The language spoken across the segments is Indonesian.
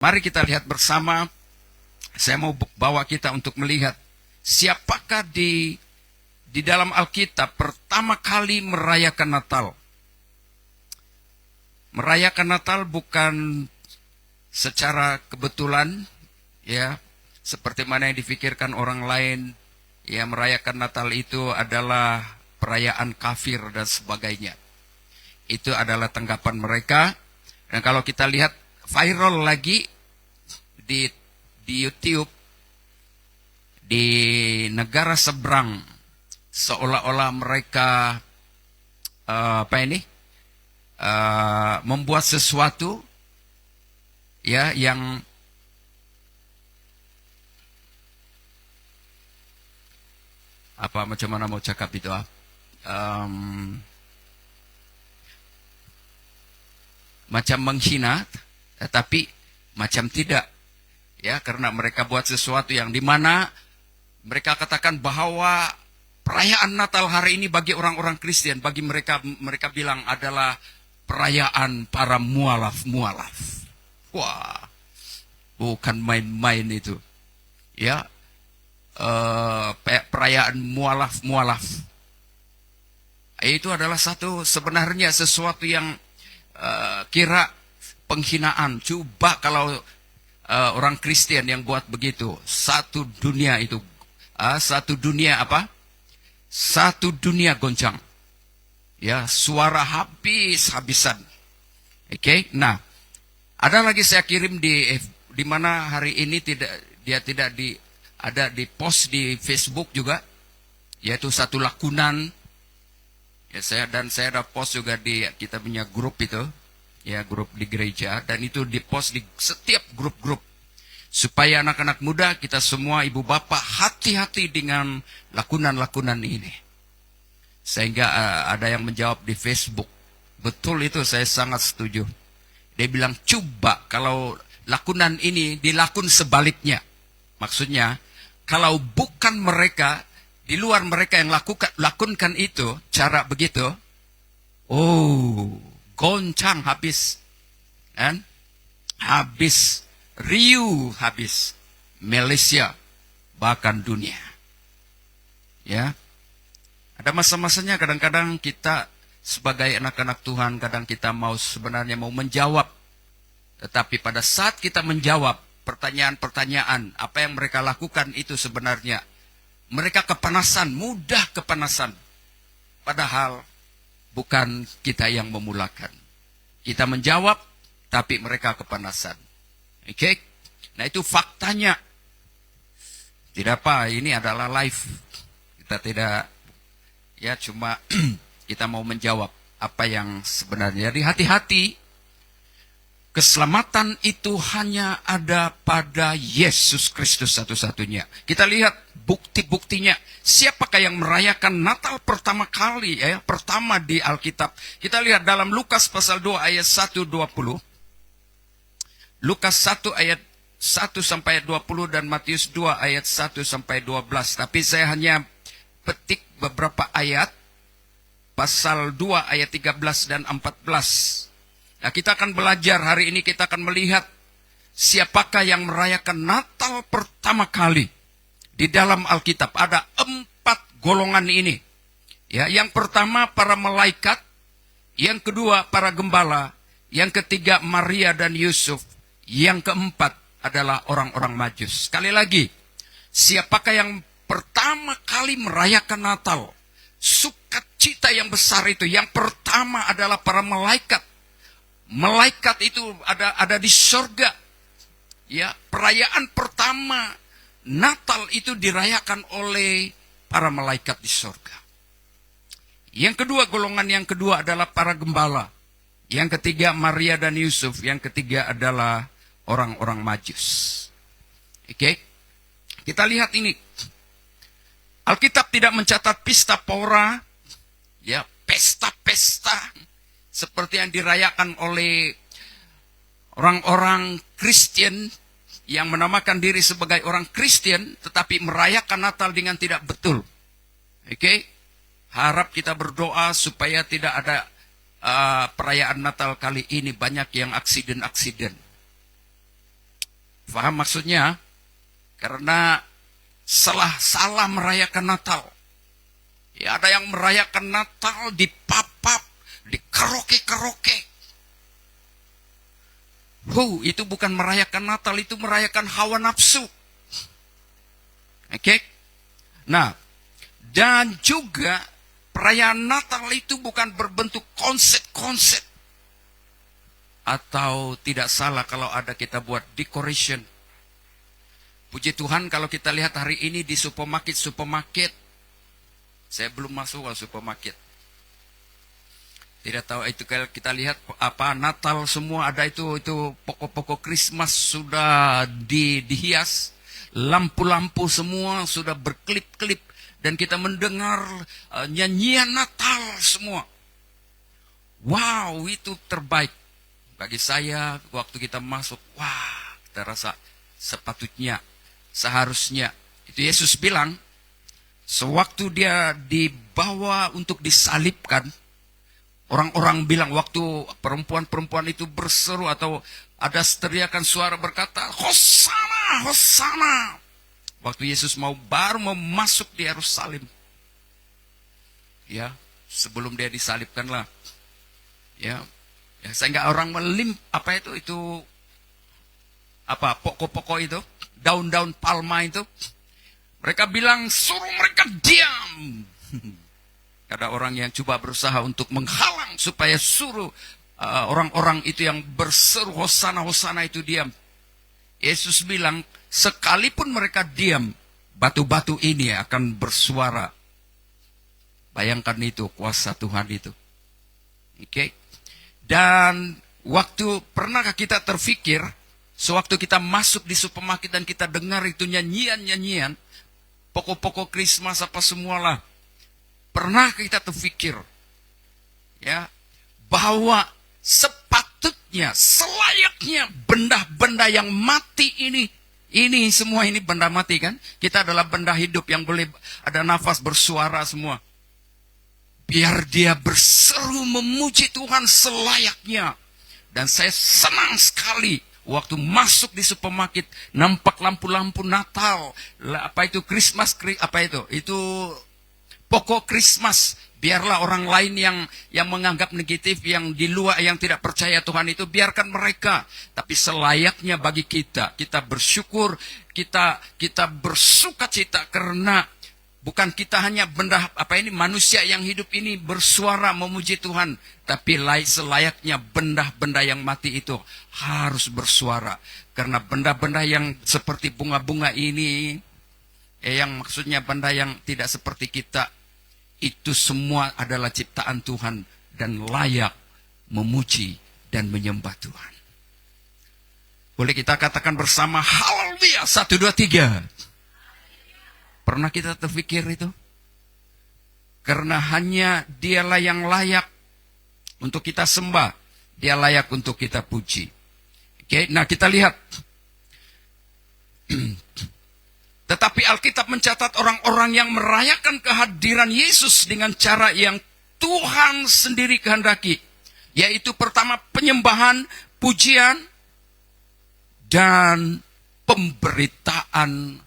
Mari kita lihat bersama. Saya mau bawa kita untuk melihat siapakah di dalam Alkitab pertama kali merayakan Natal. Merayakan Natal bukan secara kebetulan, ya, seperti mana yang difikirkan orang lain. Ya, merayakan Natal itu adalah perayaan kafir dan sebagainya. Itu adalah tanggapan mereka. Dan kalau kita lihat viral lagi di YouTube, di negara seberang, seolah-olah mereka membuat sesuatu, ya, yang macam mana mau cakap itu, macam menghina, tetapi macam tidak, ya, karena mereka buat sesuatu yang dimana mereka katakan bahwa perayaan Natal hari ini bagi orang-orang Kristen, bagi mereka bilang adalah perayaan para mualaf. Wah, bukan main-main itu, ya. Perayaan mualaf. Itu adalah sebenarnya sesuatu yang kira penghinaan. Coba kalau orang Kristen yang buat begitu, satu dunia goncang, ya, suara habis-habisan. Oke. Nah, ada lagi saya kirim di mana hari ini ada di post di Facebook juga, yaitu satu lakunan. Ya, saya ada post juga di kita punya grup itu, ya, grup di gereja, dan itu di post di setiap grup-grup supaya anak-anak muda kita semua, ibu bapak, hati-hati dengan lakunan-lakunan ini. Sehingga ada yang menjawab di Facebook, betul itu, saya sangat setuju. Dia bilang, coba kalau lakunan ini dilakun sebaliknya. Maksudnya, kalau bukan mereka, di luar mereka yang lakukan itu, cara begitu, goncang habis. Kan? Habis. Riuh habis. Malaysia. Bahkan dunia. Ya. Ada masa-masanya kadang-kadang kita sebagai anak-anak Tuhan, kadang kita sebenarnya mau menjawab. Tetapi pada saat kita menjawab pertanyaan-pertanyaan, apa yang mereka lakukan itu sebenarnya, mereka kepanasan, mudah kepanasan. Padahal bukan kita yang memulakan. Kita menjawab, tapi mereka kepanasan. Oke? Nah, itu faktanya. Tidak apa, ini adalah live. Kita tidak, ya, cuma kita mau menjawab apa yang sebenarnya. Jadi hati-hati. Keselamatan itu hanya ada pada Yesus Kristus satu-satunya. Kita lihat bukti-buktinya. Siapakah yang merayakan Natal pertama kali, ya, pertama di Alkitab? Kita lihat dalam Lukas pasal 2 ayat 1-20. Lukas 1 ayat 1 sampai 20 dan Matius 2 ayat 1 sampai 12. Tapi saya hanya petik beberapa ayat. Pasal 2 ayat 13 dan 14. Nah, kita akan belajar hari ini, kita akan melihat siapakah yang merayakan Natal pertama kali. Di dalam Alkitab ada 4 golongan ini. Ya, yang pertama para malaikat, yang kedua para gembala, yang ketiga Maria dan Yusuf, yang keempat adalah orang-orang Majus. Sekali lagi, siapakah yang pertama kali merayakan Natal? Sukacita yang besar itu, yang pertama adalah para malaikat. Malaikat itu ada di surga. Ya, perayaan pertama Natal itu dirayakan oleh para malaikat di surga. Yang kedua, golongan yang kedua adalah para gembala. Yang ketiga Maria dan Yusuf, yang ketiga adalah orang-orang Majus. Oke. Kita lihat ini. Alkitab tidak mencatat pesta pora, ya, pesta-pesta seperti yang dirayakan oleh orang-orang Kristen yang menamakan diri sebagai orang Kristen, tetapi merayakan Natal dengan tidak betul. Oke? Harap kita berdoa supaya tidak ada perayaan Natal kali ini banyak yang aksiden-aksiden. Faham maksudnya? Karena salah merayakan Natal. Ya, ada yang merayakan Natal di pub-pub, di karaoke-karaoke. Itu bukan merayakan Natal, itu merayakan hawa nafsu. Oke? Nah, dan juga perayaan Natal itu bukan berbentuk konsep-konsep. Atau tidak salah kalau ada kita buat decoration. Puji Tuhan kalau kita lihat hari ini di supermarket. Saya belum masuk ke supermarket. Tidak tahu itu kalau kita lihat apa Natal semua ada itu pokok-pokok Christmas sudah dihias. Lampu-lampu semua sudah berkelip-kelip. Dan kita mendengar nyanyian Natal semua. Wow, itu terbaik. Bagi saya, waktu kita masuk, wah, kita rasa sepatutnya, seharusnya. Itu Yesus bilang, sewaktu dia dibawa untuk disalibkan, orang-orang bilang waktu perempuan-perempuan itu berseru atau ada teriakan suara berkata, Hosana, Hosana. Waktu Yesus baru mau masuk di Yerusalem. Ya, sebelum dia disalibkan lah. Ya, sehingga orang itu apa pokok-pokok itu, daun-daun palma itu. Mereka bilang, suruh mereka diam. Ada orang yang coba berusaha untuk menghalang supaya suruh orang-orang itu yang berseru Hosana, Hosana itu diam. Yesus bilang, sekalipun mereka diam, batu-batu ini akan bersuara. Bayangkan itu, kuasa Tuhan itu. Oke. Dan pernahkah kita terfikir, sewaktu kita masuk di supermarket dan kita dengar itu nyanyian-nyanyian, pokok-pokok Christmas apa semualah. Pernah kita terfikir, ya, bahwa sepatutnya, selayaknya benda-benda yang mati ini semua ini benda mati kan? Kita adalah benda hidup yang boleh ada nafas bersuara semua. Biar dia berseru memuji Tuhan selayaknya. Dan saya senang sekali waktu masuk di supermarket nampak lampu-lampu Natal, apa itu Christmas, apa itu pokok Christmas. Biarlah orang lain yang menganggap negatif, yang di luar, yang tidak percaya Tuhan itu, biarkan mereka. Tapi selayaknya bagi kita bersyukur, kita bersukacita karena bukan kita hanya manusia yang hidup ini bersuara memuji Tuhan, tapi selayaknya benda-benda yang mati itu harus bersuara. Karena benda-benda yang seperti bunga-bunga ini, yang maksudnya benda yang tidak seperti kita, itu semua adalah ciptaan Tuhan dan layak memuji dan menyembah Tuhan. Boleh kita katakan bersama, haleluya, 1, 2, 3. Pernah kita terpikir itu? Karena hanya dialah yang layak untuk kita sembah. Dia layak untuk kita puji. Oke, nah kita lihat. Tetapi Alkitab mencatat orang-orang yang merayakan kehadiran Yesus dengan cara yang Tuhan sendiri kehendaki. Yaitu pertama penyembahan, pujian, dan pemberitaan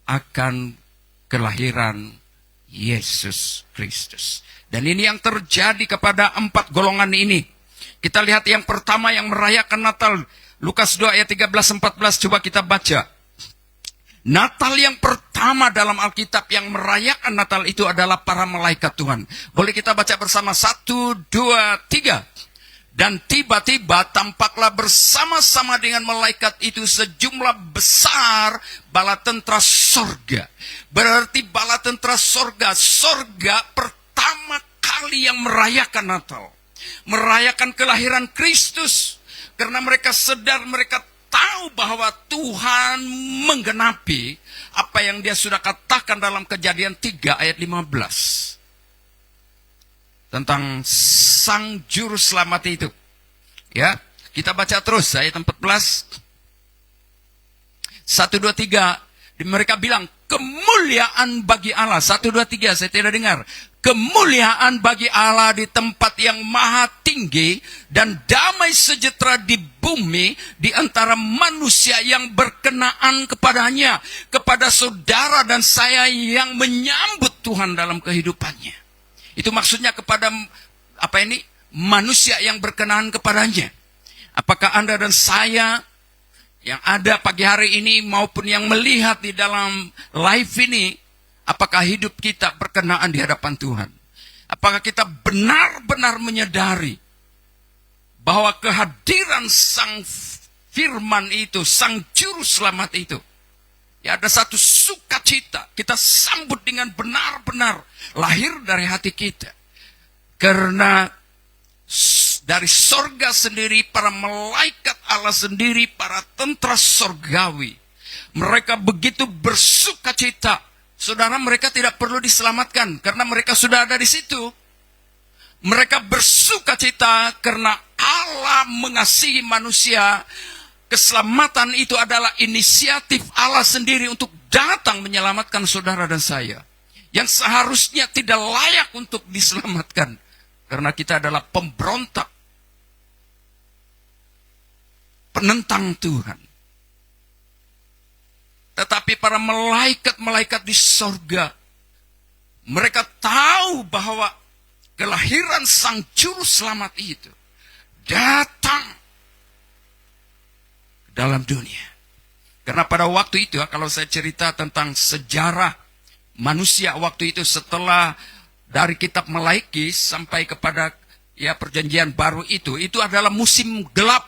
akan kelahiran Yesus Kristus. Dan ini yang terjadi kepada 4 golongan ini. Kita lihat yang pertama yang merayakan Natal. Lukas 2 ayat 13-14 coba kita baca. Natal yang pertama dalam Alkitab yang merayakan Natal itu adalah para malaikat Tuhan. Boleh kita baca bersama 1, 2, 3. Dan tiba-tiba tampaklah bersama-sama dengan malaikat itu sejumlah besar bala tentara sorga. Berarti bala tentara sorga pertama kali yang merayakan Natal. Merayakan kelahiran Kristus. Karena mereka sadar, mereka tahu bahwa Tuhan menggenapi apa yang dia sudah katakan dalam Kejadian 3 ayat 15. Tentang sang juru selamat itu. Ya, kita baca terus ayat 14. 1, 2, 3. Mereka bilang, kemuliaan bagi Allah. 1, 2, 3, saya tidak dengar. Kemuliaan bagi Allah di tempat yang maha tinggi dan damai sejahtera di bumi di antara manusia yang berkenaan kepadanya, kepada saudara dan saya yang menyambut Tuhan dalam kehidupannya. Itu maksudnya kepada manusia yang berkenaan kepadanya. Apakah Anda dan saya yang ada pagi hari ini maupun yang melihat di dalam live ini, apakah hidup kita berkenaan di hadapan Tuhan? Apakah kita benar-benar menyadari bahwa kehadiran Sang Firman itu, Sang Juru Selamat itu, ya ada satu sukacita, kita sambut dengan benar-benar lahir dari hati kita. Karena dari sorga sendiri, para malaikat Allah sendiri, para tentara sorgawi, mereka begitu bersukacita. Saudara, mereka tidak perlu diselamatkan karena mereka sudah ada di situ. Mereka bersukacita karena Allah mengasihi manusia. Keselamatan itu adalah inisiatif Allah sendiri untuk datang menyelamatkan saudara dan saya, yang seharusnya tidak layak untuk diselamatkan karena kita adalah pemberontak, penentang Tuhan. Tetapi para malaikat-malaikat di sorga, mereka tahu bahwa kelahiran Sang Juru Selamat itu datang ke dalam dunia. Karena pada waktu itu, kalau saya cerita tentang sejarah manusia waktu itu setelah dari kitab Melaiki sampai kepada perjanjian baru itu adalah musim gelap.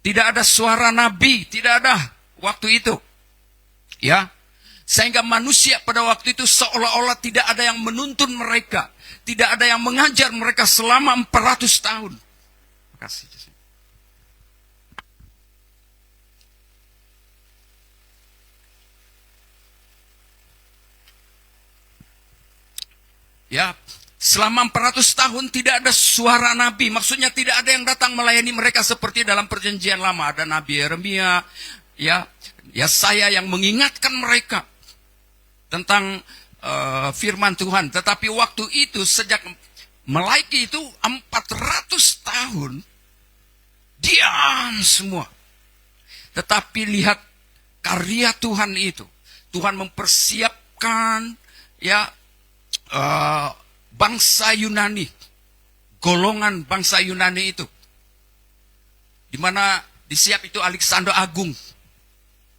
Tidak ada suara nabi, tidak ada waktu itu. Ya, sehingga manusia pada waktu itu seolah-olah tidak ada yang menuntun mereka, tidak ada yang mengajar mereka selama 400 tahun. Terima kasih. Ya, selama 400 tahun tidak ada suara nabi. Maksudnya tidak ada yang datang melayani mereka seperti dalam perjanjian lama. Ada Nabi Yeremia, ya saya yang mengingatkan mereka tentang firman Tuhan. Tetapi waktu itu sejak Melaiki itu 400 tahun diam semua. Tetapi lihat karya Tuhan itu. Tuhan mempersiapkan bangsa Yunani, golongan bangsa Yunani itu, di mana disiap itu Alexander Agung.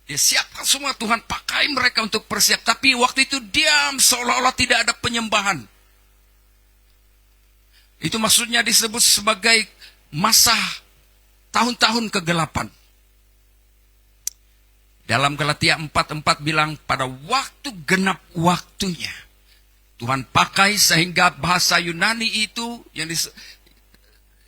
Dia siapkan semua, Tuhan pakai mereka untuk persiap. Tapi waktu itu diam, seolah-olah tidak ada penyembahan. Itu maksudnya disebut sebagai masa tahun-tahun kegelapan. Dalam Galatia 4:4 bilang, pada waktu genap waktunya, Tuhan pakai sehingga bahasa Yunani itu yang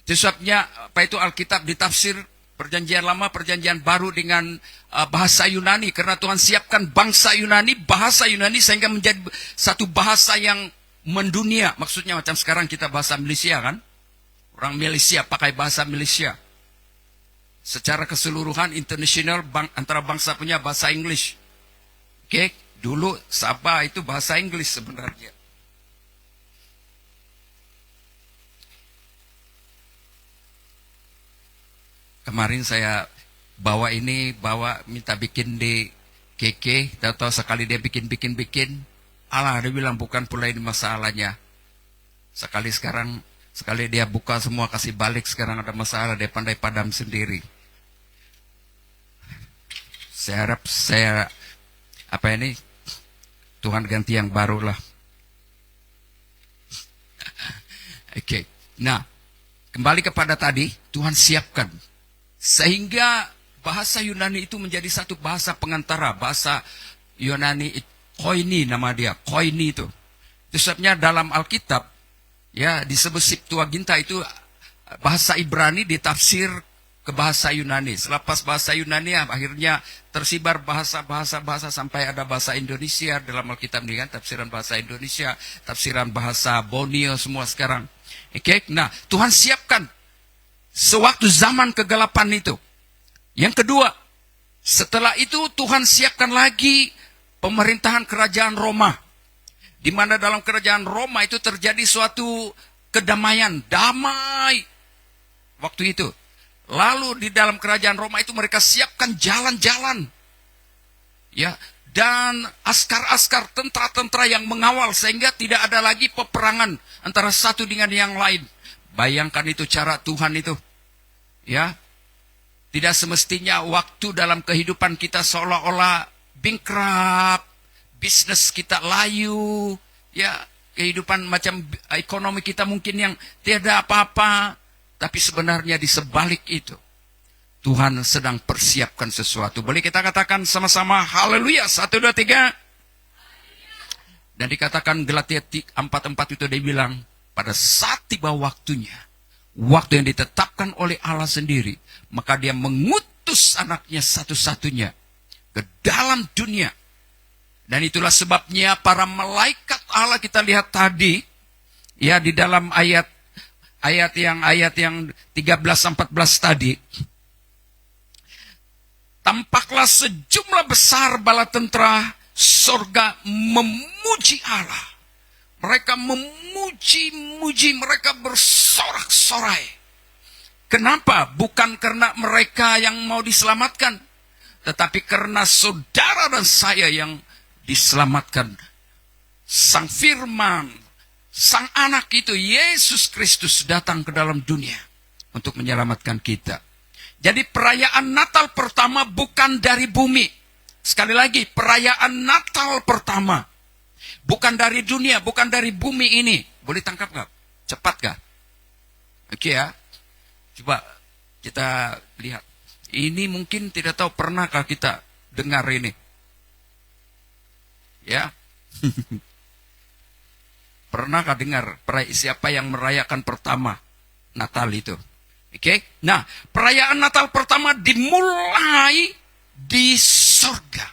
sebabnya Alkitab ditafsir perjanjian lama, perjanjian baru dengan bahasa Yunani, karena Tuhan siapkan bangsa Yunani, bahasa Yunani sehingga menjadi satu bahasa yang mendunia. Maksudnya macam sekarang kita bahasa Malaysia kan? Orang Malaysia pakai bahasa Malaysia. Secara keseluruhan internasional antara bangsa punya bahasa English. Oke, dulu Sabah itu bahasa Inggris sebenarnya. Kemarin saya bawa minta bikin di KK, tahu sekali dia bikin. Allah, dia bilang bukan pula ini masalahnya. Sekali dia buka semua kasih balik, sekarang ada masalah, dia pandai padam sendiri. Saya harap Tuhan ganti yang baru lah. Oke. Nah, kembali kepada tadi, Tuhan siapkan sehingga bahasa Yunani itu menjadi satu bahasa pengantara. Bahasa Yunani koini, nama dia, koini itu. Itu sebabnya dalam Alkitab disebut Septuaginta itu bahasa Ibrani ditafsir ke bahasa Yunani. Selepas bahasa Yunani akhirnya tersibar bahasa sampai ada bahasa Indonesia dalam Alkitab ini kan, tafsiran bahasa Indonesia, tafsiran bahasa Borneo semua sekarang. Oke, nah Tuhan siapkan sewaktu zaman kegelapan itu. Yang kedua, setelah itu Tuhan siapkan lagi pemerintahan kerajaan Roma. Di mana dalam kerajaan Roma itu terjadi suatu kedamaian, damai waktu itu. Lalu di dalam kerajaan Roma itu mereka siapkan jalan-jalan. Ya, dan askar-askar, tentara-tentara yang mengawal sehingga tidak ada lagi peperangan antara satu dengan yang lain. Bayangkan itu cara Tuhan itu. Ya. Tidak semestinya waktu dalam kehidupan kita seolah-olah bankrupt, bisnis kita layu, ya, kehidupan macam ekonomi kita mungkin yang tiada apa-apa, tapi sebenarnya di sebalik itu Tuhan sedang persiapkan sesuatu. Boleh kita katakan sama-sama haleluya, 1, 2, 3. Dan dikatakan Galatia 4:4 itu dia bilang, pada saat tiba waktunya, waktu yang ditetapkan oleh Allah sendiri, maka dia mengutus anaknya satu-satunya ke dalam dunia. Dan itulah sebabnya para malaikat Allah kita lihat tadi, ya, di dalam ayat yang 13-14 tadi, tampaklah sejumlah besar bala tentara sorga memuji Allah. Mereka memuji-muji, mereka bersorak-sorai. Kenapa? Bukan karena mereka yang mau diselamatkan, tetapi karena saudara dan saya yang diselamatkan. Sang Firman, Sang Anak itu, Yesus Kristus datang ke dalam dunia untuk menyelamatkan kita. Jadi perayaan Natal pertama bukan dari bumi. Sekali lagi, perayaan Natal pertama bukan dari dunia, bukan dari bumi ini. Boleh tangkap gak? Cepat gak? Oke ya. Coba kita lihat. Ini mungkin tidak tahu pernahkah kita dengar ini. Ya. Pernahkah dengar siapa yang merayakan pertama Natal itu? Oke. Nah, perayaan Natal pertama dimulai di sorga.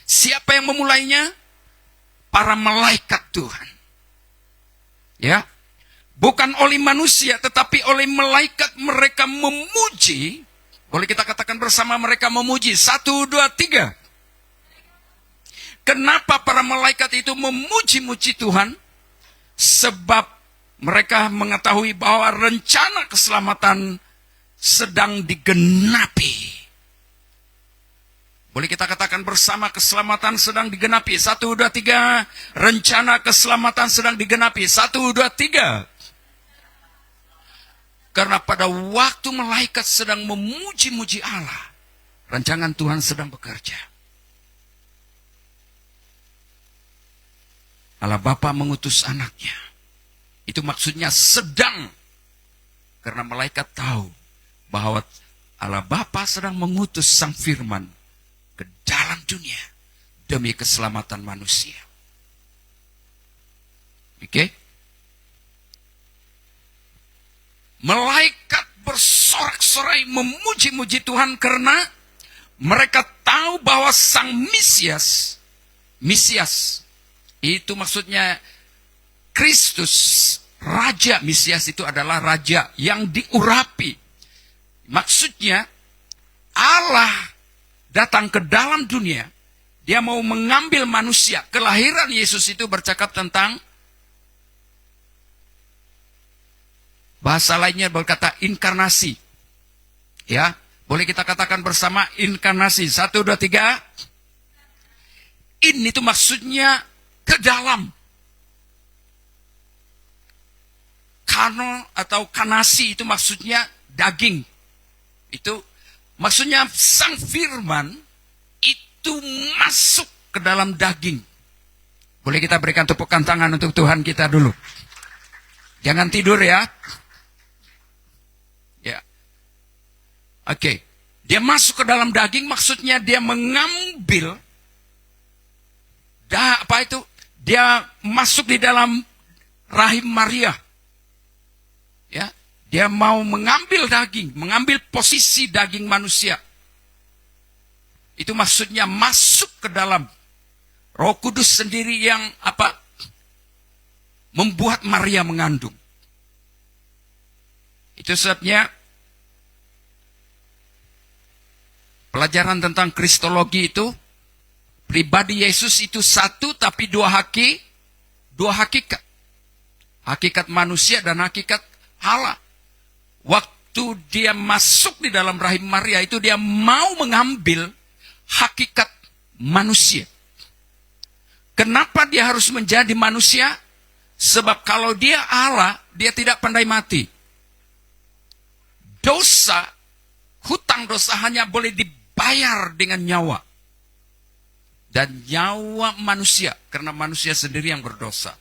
Siapa yang memulainya? Para malaikat Tuhan. Ya. Bukan oleh manusia, tetapi oleh malaikat mereka memuji. Boleh kita katakan bersama, mereka memuji. 1, 2, 3. Kenapa para malaikat itu memuji-muji Tuhan? Sebab mereka mengetahui bahwa rencana keselamatan sedang digenapi. Boleh kita katakan bersama, keselamatan sedang digenapi. 1, 2, 3. Rencana keselamatan sedang digenapi. 1, 2, 3. Karena pada waktu malaikat sedang memuji-muji Allah, rancangan Tuhan sedang bekerja. Allah Bapa mengutus anaknya. Itu maksudnya sedang. Karena malaikat tahu bahwa Allah Bapa sedang mengutus Sang Firman ke dalam dunia demi keselamatan manusia. Oke? Malaikat bersorak-sorai memuji-muji Tuhan karena mereka tahu bahwa Sang Mesias itu maksudnya Kristus, Raja. Mesias itu adalah Raja yang diurapi. Maksudnya Allah datang ke dalam dunia, dia mau mengambil manusia. Kelahiran Yesus itu bercakap tentang, bahasa lainnya berkata inkarnasi. Ya, boleh kita katakan bersama inkarnasi. 1, 2, 3. In itu maksudnya ke dalam. Kano atau kanasi itu maksudnya daging. Itu maksudnya Sang Firman itu masuk ke dalam daging. Boleh kita berikan tepukan tangan untuk Tuhan kita dulu. Jangan tidur ya. Ya. Oke. Dia masuk ke dalam daging, maksudnya dia mengambil dia masuk di dalam rahim Maria. Ya, dia mau mengambil daging, mengambil posisi daging manusia. Itu maksudnya masuk ke dalam. Roh Kudus sendiri yang membuat Maria mengandung. Itu sebabnya pelajaran tentang kristologi itu Pribadi Yesus itu satu tapi dua hakikat. Hakikat manusia dan hakikat Allah. Waktu dia masuk di dalam rahim Maria itu dia mau mengambil hakikat manusia. Kenapa dia harus menjadi manusia? Sebab kalau dia Allah, dia tidak pandai mati. Dosa, hutang dosa hanya boleh dibayar dengan nyawa. Dan nyawa manusia, karena manusia sendiri yang berdosa.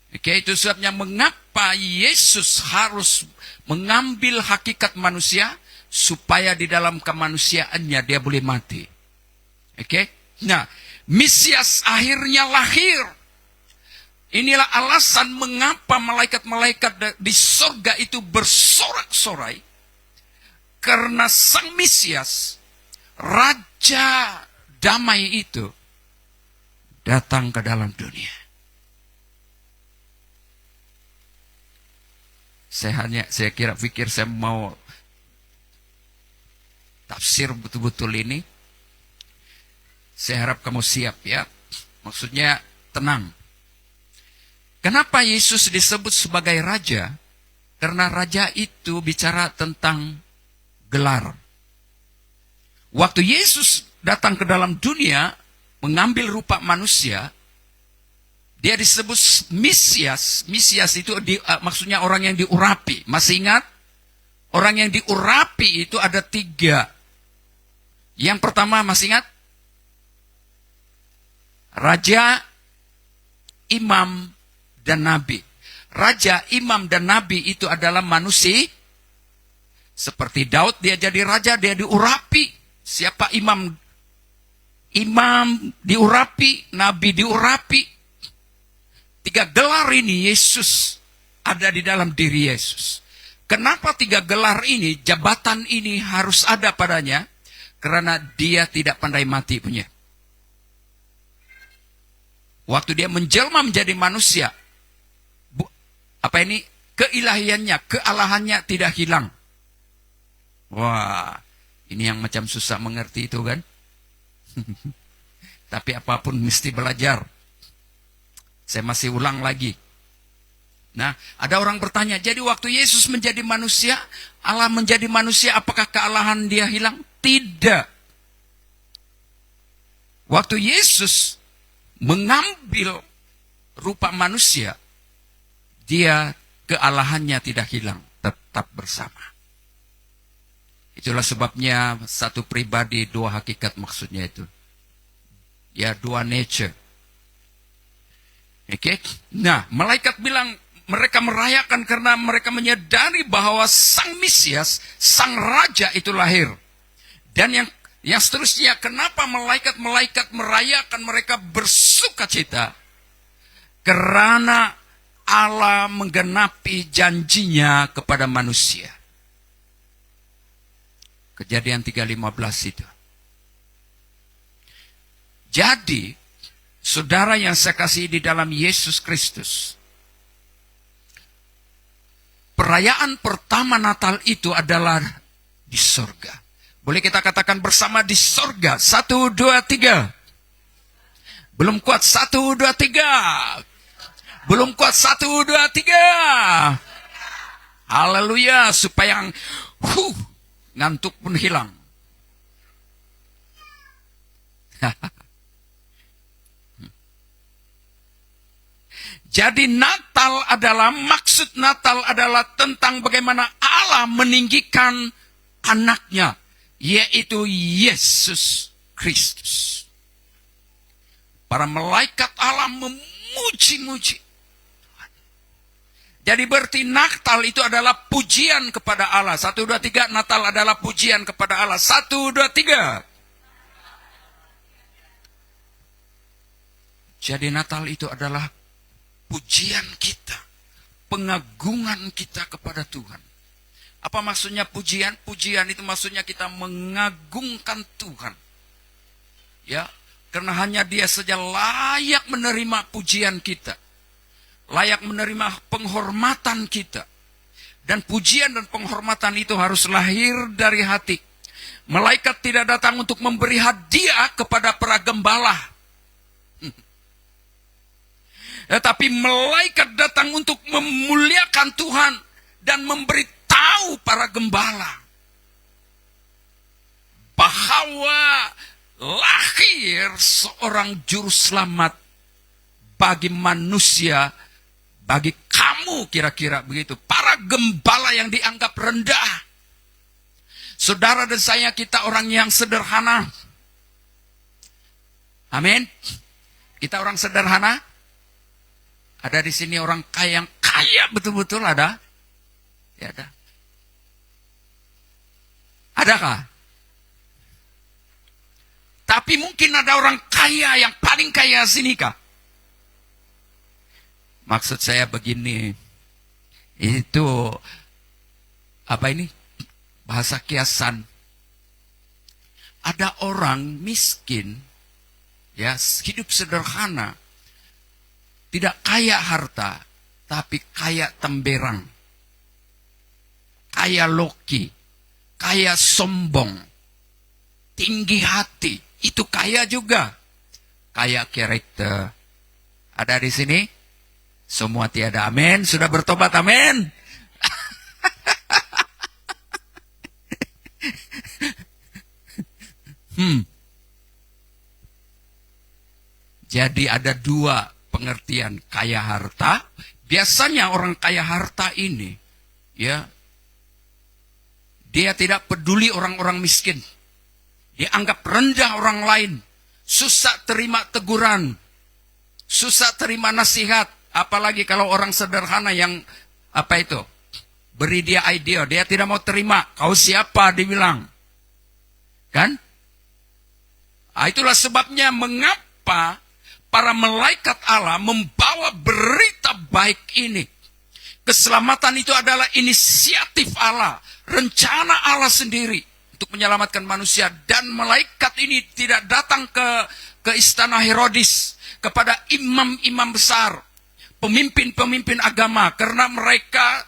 Oke, itu sebabnya mengapa Yesus harus mengambil hakikat manusia, supaya di dalam kemanusiaannya dia boleh mati. Oke, nah, Mesias akhirnya lahir. Inilah alasan mengapa malaikat-malaikat di sorga itu bersorak-sorai. Karena Sang Mesias, Raja damai itu, datang ke dalam dunia. Saya pikir saya mau tafsir betul-betul ini. Saya harap kamu siap ya. Maksudnya tenang. Kenapa Yesus disebut sebagai raja? Karena raja itu bicara tentang gelar. Waktu Yesus datang ke dalam dunia, mengambil rupa manusia, dia disebut Mesias. Mesias itu maksudnya orang yang diurapi. Masih ingat? Orang yang diurapi itu ada 3. Yang pertama masih ingat? Raja, imam, dan nabi. Raja, imam, dan nabi itu adalah manusia. Seperti Daud, dia jadi raja, dia diurapi. Siapa imam? Imam diurapi, nabi diurapi. 3 gelar ini Yesus ada di dalam diri Yesus. Kenapa 3 gelar ini, jabatan ini harus ada padanya? Karena dia tidak pandai mati punya. Waktu dia menjelma menjadi manusia, keilahiannya, kealahannya tidak hilang. Wah, ini yang macam susah mengerti itu kan? Tapi apapun mesti belajar. Saya masih ulang lagi. Nah, ada orang bertanya, jadi waktu Yesus menjadi manusia, Allah menjadi manusia, apakah kealahan dia hilang? Tidak. Waktu Yesus mengambil rupa manusia, dia kealahannya tidak hilang, tetap bersama. Itulah sebabnya satu pribadi, 2 hakikat maksudnya itu. Ya, 2 nature. Oke. Nah, malaikat bilang mereka merayakan karena mereka menyadari bahwa Sang Mesias, Sang Raja itu lahir. Dan yang seterusnya, kenapa malaikat-malaikat merayakan, mereka bersukacita? Karena Allah menggenapi janjinya kepada manusia. Kejadian 3:15 itu. Jadi, saudara yang saya kasih di dalam Yesus Kristus, perayaan pertama Natal itu adalah di sorga. Boleh kita katakan bersama di sorga. 1, 2, 3. Belum kuat. 1, 2, 3. Belum kuat. 1, 2, 3. Haleluya. Supaya ngantuk pun hilang. Jadi maksud Natal adalah tentang bagaimana Allah meninggikan anaknya, yaitu Yesus Kristus. Para malaikat Allah memuji-muji. Jadi berarti Natal itu adalah pujian kepada Allah. 1, 2, 3, Natal adalah pujian kepada Allah. 1, 2, 3. Jadi Natal itu adalah pujian kita, pengagungan kita kepada Tuhan. Apa maksudnya pujian? Pujian itu maksudnya kita mengagungkan Tuhan. Ya, karena hanya Dia saja layak menerima pujian kita. Layak menerima penghormatan kita. Dan pujian dan penghormatan itu harus lahir dari hati. Malaikat tidak datang untuk memberi hadiah kepada para gembala. Tetapi malaikat datang untuk memuliakan Tuhan dan memberitahu para gembala bahwa lahir seorang juru selamat bagi manusia, bagi kamu, kira-kira begitu. Para gembala yang dianggap rendah. Saudara dan saya, kita orang yang sederhana. Amin. Kita orang sederhana. Ada di sini orang kaya yang kaya betul-betul ada? Ya ada. Adakah? Tapi mungkin ada orang kaya yang paling kaya sini kah? Maksud saya begini. Itu apa ini? Bahasa kiasan. Ada orang miskin, ya, hidup sederhana, tidak kaya harta, tapi kaya temberang, kaya loki, kaya sombong, tinggi hati, itu kaya juga, kaya karakter. Ada di sini? Semua tiada, amin. Sudah bertobat, amin. Jadi ada dua pengertian kaya harta. Biasanya orang kaya harta ini, ya, dia tidak peduli orang-orang miskin. Dia anggap rendah orang lain. Susah terima teguran. Susah terima nasihat. Apalagi kalau orang sederhana yang, apa itu, beri dia idea. Dia tidak mau terima. Kau siapa, dibilang. Kan? Itulah sebabnya mengapa para malaikat Allah membawa berita baik ini. Keselamatan itu adalah inisiatif Allah, rencana Allah sendiri untuk menyelamatkan manusia. Dan malaikat ini tidak datang ke istana Herodes, kepada imam-imam besar, pemimpin-pemimpin agama, karena mereka,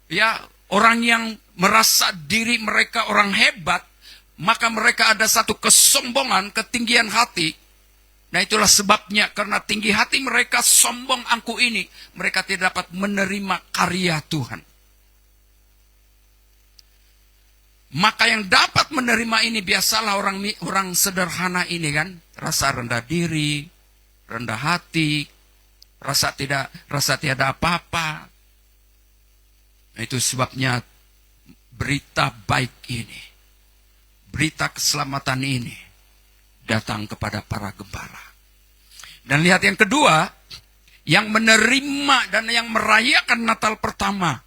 ya, orang yang merasa diri mereka orang hebat, maka mereka ada satu kesombongan, ketinggian hati. Nah itulah sebabnya, karena tinggi hati mereka, sombong angku ini, mereka tidak dapat menerima karya Tuhan. Maka yang dapat menerima ini biasalah orang sederhana ini kan, rasa rendah diri, rendah hati, rasa tiada apa-apa. Nah, itu sebabnya berita baik ini, berita keselamatan ini datang kepada para gembala. Dan lihat yang kedua, yang menerima dan yang merayakan Natal pertama,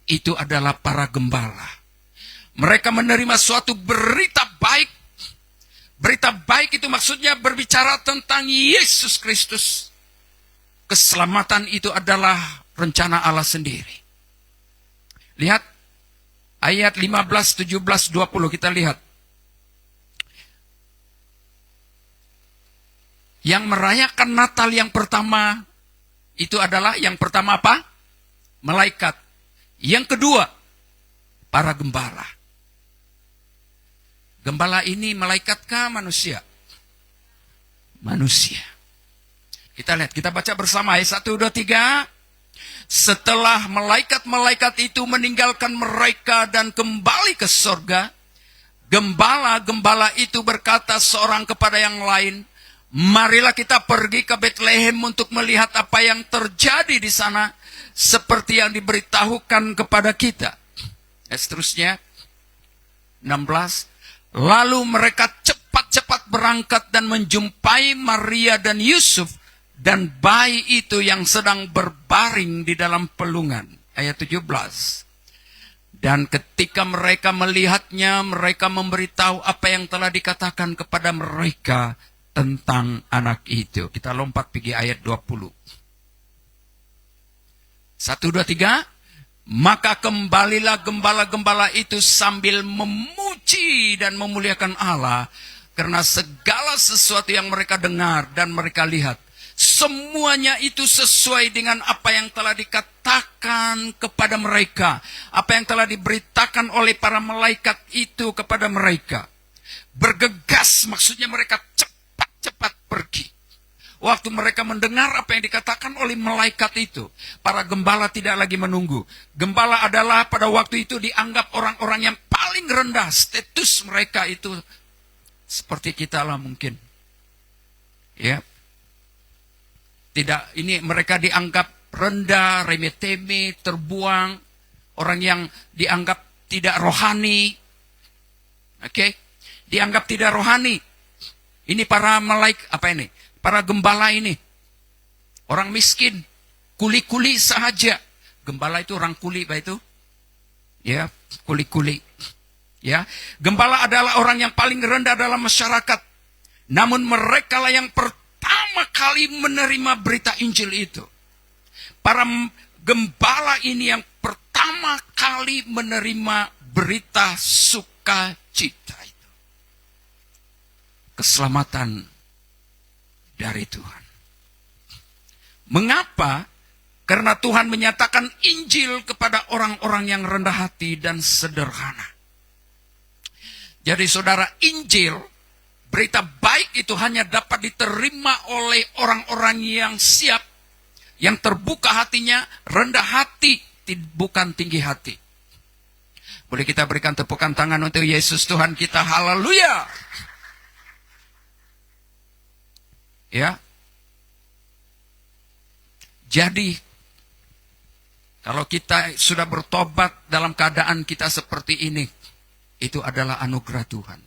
itu adalah para gembala. Mereka menerima suatu berita baik. Berita baik itu maksudnya berbicara tentang Yesus Kristus. Keselamatan itu adalah rencana Allah sendiri. Lihat ayat 15, 17, 20 kita lihat. Yang merayakan Natal yang pertama itu adalah yang pertama apa? Malaikat. Yang kedua, para gembala. Gembala ini malaikatkah manusia? Manusia. Kita lihat, kita baca bersama ayat 1, 2, 3. Setelah malaikat-malaikat itu meninggalkan mereka dan kembali ke sorga, gembala-gembala itu berkata seorang kepada yang lain, marilah kita pergi ke Bethlehem untuk melihat apa yang terjadi di sana, seperti yang diberitahukan kepada kita. Seterusnya, 16. Lalu mereka cepat-cepat berangkat dan menjumpai Maria dan Yusuf dan bayi itu yang sedang berbaring di dalam pelungan. Ayat 17. Dan ketika mereka melihatnya, mereka memberitahu apa yang telah dikatakan kepada mereka tentang anak itu. Kita lompat pergi ayat 20. 1, 2, 3. Maka kembalilah gembala-gembala itu sambil memuji dan memuliakan Allah, karena segala sesuatu yang mereka dengar dan mereka lihat, semuanya itu sesuai dengan apa yang telah dikatakan kepada mereka, apa yang telah diberitakan oleh para malaikat itu kepada mereka. Bergegas, maksudnya mereka cepat-cepat pergi. Waktu mereka mendengar apa yang dikatakan oleh malaikat itu, para gembala tidak lagi menunggu. Gembala adalah pada waktu itu dianggap orang-orang yang paling rendah. Status mereka itu seperti kita lah mungkin. Ya. Tidak, ini mereka dianggap rendah, remeh-temeh, terbuang. Orang yang dianggap tidak rohani. Oke. Dianggap tidak rohani. Ini para malaikat, apa ini? Para gembala ini, orang miskin, kuli-kuli sahaja. Gembala itu orang kuli, Pak itu, ya, kuli-kuli. Ya, gembala adalah orang yang paling rendah dalam masyarakat. Namun mereka lah yang pertama kali menerima berita Injil itu. Para gembala ini yang pertama kali menerima berita sukacita itu. Keselamatan dari Tuhan. Mengapa? Karena Tuhan menyatakan Injil kepada orang-orang yang rendah hati dan sederhana. Jadi saudara, Injil, berita baik itu hanya dapat diterima oleh orang-orang yang siap, yang terbuka hatinya, rendah hati, bukan tinggi hati. Boleh kita berikan tepukan tangan untuk Yesus Tuhan kita, haleluya. Ya. Jadi, kalau kita sudah bertobat dalam keadaan kita seperti ini, itu adalah anugerah Tuhan.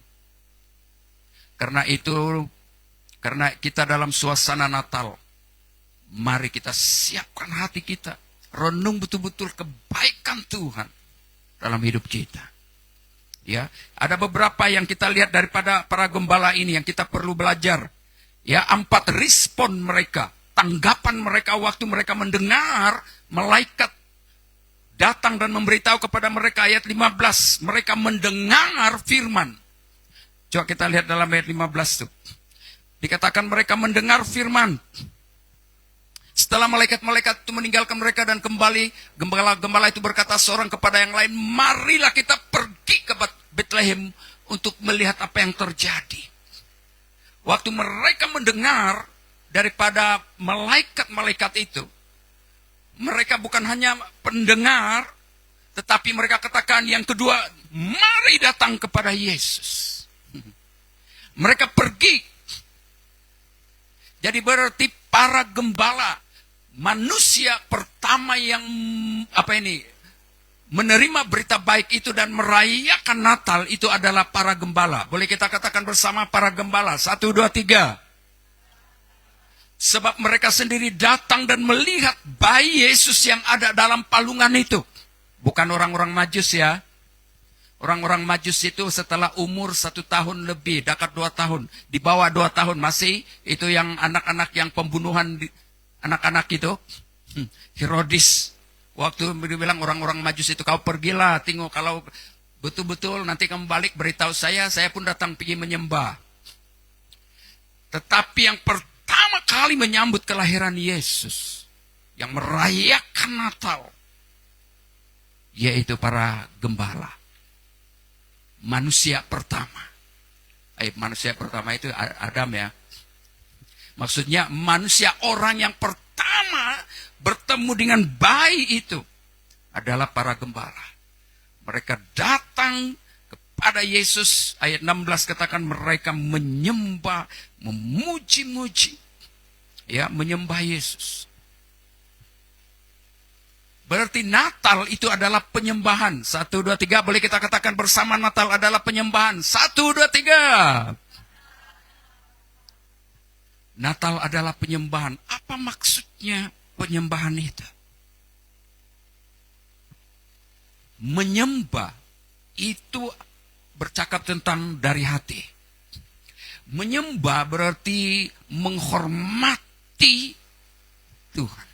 Karena itu, karena kita dalam suasana Natal, mari kita siapkan hati kita, renung betul-betul kebaikan Tuhan dalam hidup kita. Ya, ada beberapa yang kita lihat daripada para gembala ini yang kita perlu belajar. Ya, 4 respon mereka, tanggapan mereka waktu mereka mendengar malaikat datang dan memberitahu kepada mereka. Ayat 15, mereka mendengar firman. Coba kita lihat dalam ayat 15 tuh. Dikatakan mereka mendengar firman. Setelah malaikat-malaikat itu meninggalkan mereka dan kembali, gembala-gembala itu berkata seorang kepada yang lain, marilah kita pergi ke Betlehem untuk melihat apa yang terjadi. Waktu mereka mendengar daripada malaikat-malaikat itu, mereka bukan hanya pendengar, tetapi mereka katakan yang kedua, mari datang kepada Yesus. Mereka pergi. Jadi berarti para gembala, manusia pertama yang menerima berita baik itu dan merayakan Natal itu adalah para gembala. Boleh kita katakan bersama para gembala. 1, 2, 3. Sebab mereka sendiri datang dan melihat bayi Yesus yang ada dalam palungan itu. Bukan orang-orang Majus ya. Orang-orang Majus itu setelah umur 1 tahun lebih, dekat 2 tahun. Di bawah 2 tahun masih, itu yang anak-anak yang pembunuhan anak-anak itu. Herodes. Waktu dibilang orang-orang Majus itu, kau pergilah, tengok kalau betul-betul nanti kamu balik beritahu saya pun datang pergi menyembah. Tetapi yang pertama kali menyambut kelahiran Yesus, yang merayakan Natal, yaitu para gembala. Manusia pertama. Manusia pertama itu Adam ya. Maksudnya manusia orang yang pertama bertemu dengan bayi itu adalah para gembala. Mereka datang kepada Yesus. Ayat 16 katakan mereka menyembah, memuji-muji. Ya, menyembah Yesus. Berarti Natal itu adalah penyembahan. 1, 2, 3. Boleh kita katakan bersama, Natal adalah penyembahan. 1, 2, 3. Natal adalah penyembahan. Apa maksudnya penyembahan itu? Menyembah itu bercakap tentang dari hati. Menyembah berarti menghormati Tuhan.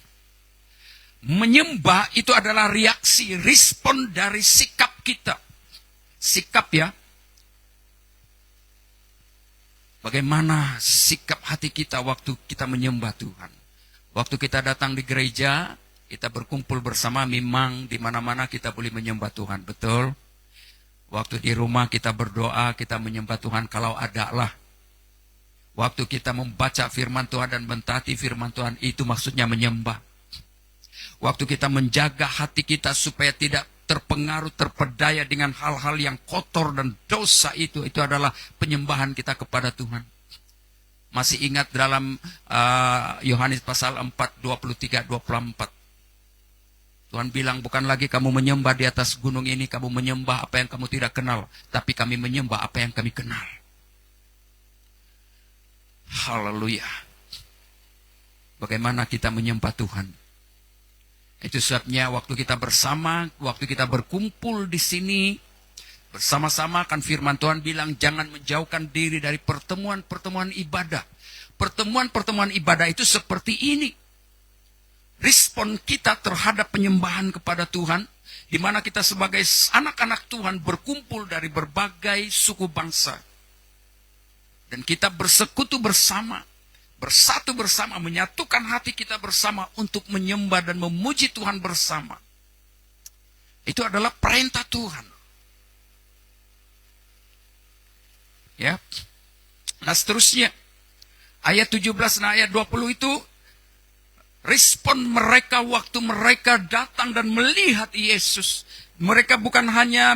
Menyembah itu adalah reaksi, respon dari sikap kita. Sikap ya. Bagaimana sikap hati kita waktu kita menyembah Tuhan. Waktu kita datang di gereja, kita berkumpul bersama, memang di mana-mana kita boleh menyembah Tuhan, betul? Waktu di rumah kita berdoa, kita menyembah Tuhan kalau ada lah. Waktu kita membaca firman Tuhan dan mentaati firman Tuhan, itu maksudnya menyembah. Waktu kita menjaga hati kita supaya tidak terpengaruh, terpedaya dengan hal-hal yang kotor dan dosa, itu adalah penyembahan kita kepada Tuhan. Masih ingat dalam Yohanes pasal 4, 23, 24. Tuhan bilang, bukan lagi kamu menyembah di atas gunung ini, kamu menyembah apa yang kamu tidak kenal, tapi kami menyembah apa yang kami kenal. Haleluya. Bagaimana kita menyembah Tuhan? Itu sebabnya waktu kita bersama, waktu kita berkumpul di sini, bersama-sama kan firman Tuhan bilang, jangan menjauhkan diri dari pertemuan-pertemuan ibadah. Pertemuan-pertemuan ibadah itu seperti ini. Respon kita terhadap penyembahan kepada Tuhan, di mana kita sebagai anak-anak Tuhan berkumpul dari berbagai suku bangsa. Dan kita bersekutu bersama, bersatu bersama, menyatukan hati kita bersama untuk menyembah dan memuji Tuhan bersama. Itu adalah perintah Tuhan. Ya. Nah seterusnya, ayat 17 dan ayat 20 itu, respon mereka waktu mereka datang dan melihat Yesus. Mereka bukan hanya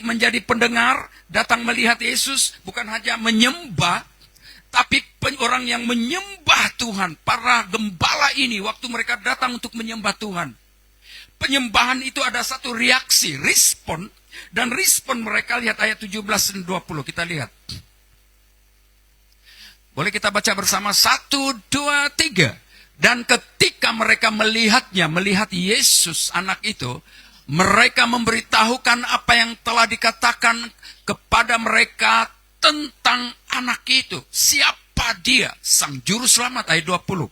menjadi pendengar, datang melihat Yesus, bukan hanya menyembah, tapi orang yang menyembah Tuhan. Para gembala ini waktu mereka datang untuk menyembah Tuhan. Penyembahan itu ada satu reaksi, respon, dan respon mereka, lihat ayat 17 dan 20, kita lihat. Boleh kita baca bersama, 1, 2, 3. Dan ketika mereka melihatnya, melihat Yesus anak itu, mereka memberitahukan apa yang telah dikatakan kepada mereka tentang anak itu. Siapa dia? Sang Juru Selamat, ayat 20.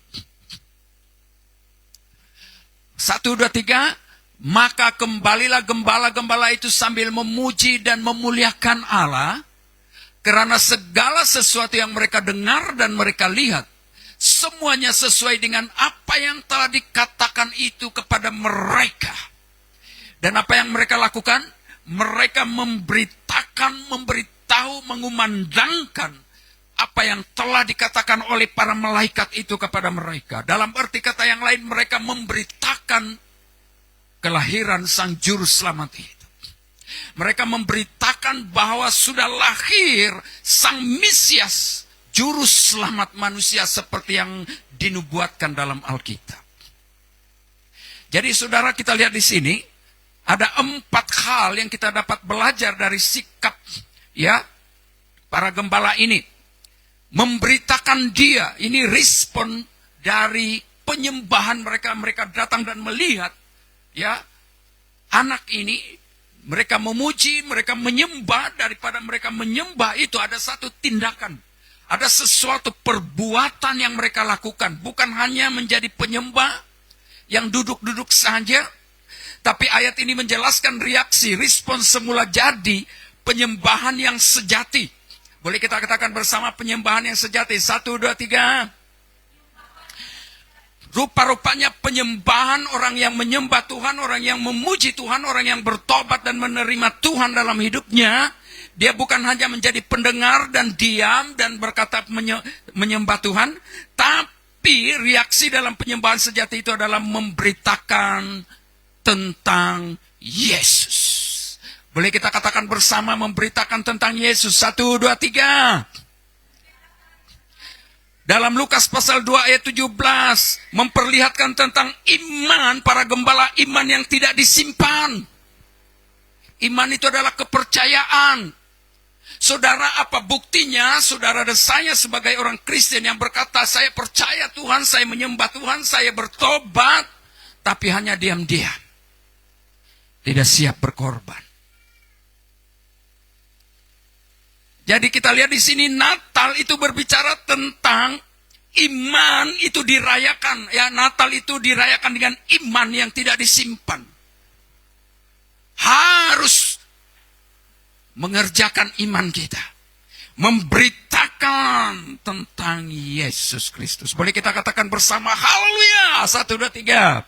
1, 2, 3. Maka kembalilah gembala-gembala itu sambil memuji dan memuliakan Allah, karena segala sesuatu yang mereka dengar dan mereka lihat, semuanya sesuai dengan apa yang telah dikatakan itu kepada mereka. Dan apa yang mereka lakukan? Mereka memberitahu, mengumandangkan apa yang telah dikatakan oleh para malaikat itu kepada mereka. Dalam arti kata yang lain, mereka memberitakan kelahiran Sang Juru Selamat itu. Mereka memberitakan bahwa sudah lahir Sang Mesias, Juru Selamat manusia seperti yang dinubuatkan dalam Alkitab. Jadi saudara, kita lihat di sini, ada 4 hal yang kita dapat belajar dari sikap para gembala ini. Memberitakan dia, ini respon dari penyembahan mereka. Mereka datang dan melihat anak ini, mereka memuji, mereka menyembah. Daripada mereka menyembah itu ada satu tindakan. Ada sesuatu perbuatan yang mereka lakukan. Bukan hanya menjadi penyembah yang duduk-duduk saja. Tapi ayat ini menjelaskan reaksi, respon semula jadi penyembahan yang sejati. Boleh kita katakan bersama, penyembahan yang sejati. 1, 2, 3. Rupa-rupanya penyembahan orang yang menyembah Tuhan, orang yang memuji Tuhan, orang yang bertobat dan menerima Tuhan dalam hidupnya. Dia bukan hanya menjadi pendengar dan diam dan berkata menyembah Tuhan. Tapi reaksi dalam penyembahan sejati itu adalah memberitakan tentang Yesus. Boleh kita katakan bersama, memberitakan tentang Yesus. 1, 2, 3. Dalam Lukas pasal 2 ayat 17. Memperlihatkan tentang iman para gembala, iman yang tidak disimpan. Iman itu adalah kepercayaan. Saudara, apa buktinya? Saudara dan saya sebagai orang Kristen yang berkata, saya percaya Tuhan, saya menyembah Tuhan, saya bertobat, tapi hanya diam-diam. Tidak siap berkorban. Jadi kita lihat di sini, Natal itu berbicara tentang iman itu dirayakan. Ya, Natal itu dirayakan dengan iman yang tidak disimpan. Harus mengerjakan iman kita. Memberitakan tentang Yesus Kristus. Boleh kita katakan bersama, haleluya. 1, 2, 3.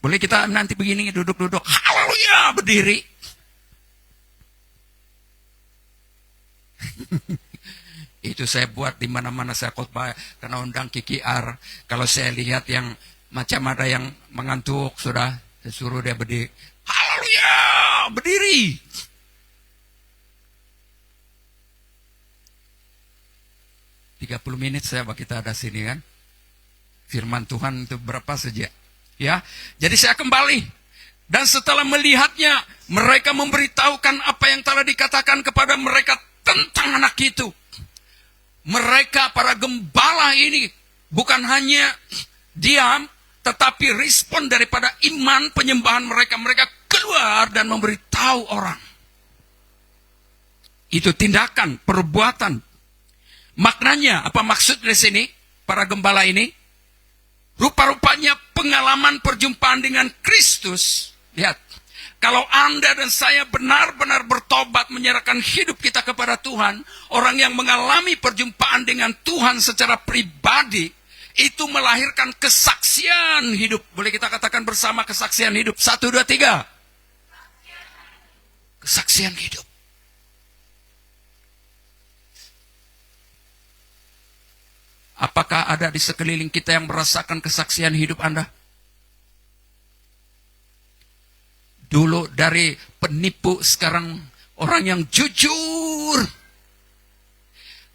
Boleh kita nanti begini, duduk-duduk, haleluya, berdiri. Itu saya buat di mana-mana saya khotbah, karena undang Kiki R. Kalau saya lihat yang macam ada yang mengantuk, sudah saya suruh dia berdiri. Haleluya, berdiri. Tiga 30 menit saya kita ada sini kan. Firman Tuhan itu berapa saja. Ya, jadi saya kembali. Dan setelah melihatnya, mereka memberitahukan apa yang telah dikatakan kepada mereka tentang anak itu. Mereka para gembala ini bukan hanya diam, tetapi respon daripada iman penyembahan mereka. Mereka keluar dan memberitahu orang. Itu tindakan, perbuatan. Maknanya, apa maksud di sini? Para gembala ini, rupa-rupanya pengalaman perjumpaan dengan Kristus. Lihat, kalau Anda dan saya benar-benar bertobat, menyerahkan hidup kita kepada Tuhan, orang yang mengalami perjumpaan dengan Tuhan secara pribadi, itu melahirkan kesaksian hidup. Boleh kita katakan bersama kesaksian hidup. 1, 2, 3. Kesaksian hidup. Apakah ada di sekeliling kita yang merasakan kesaksian hidup Anda? Dulu dari penipu, sekarang orang yang jujur.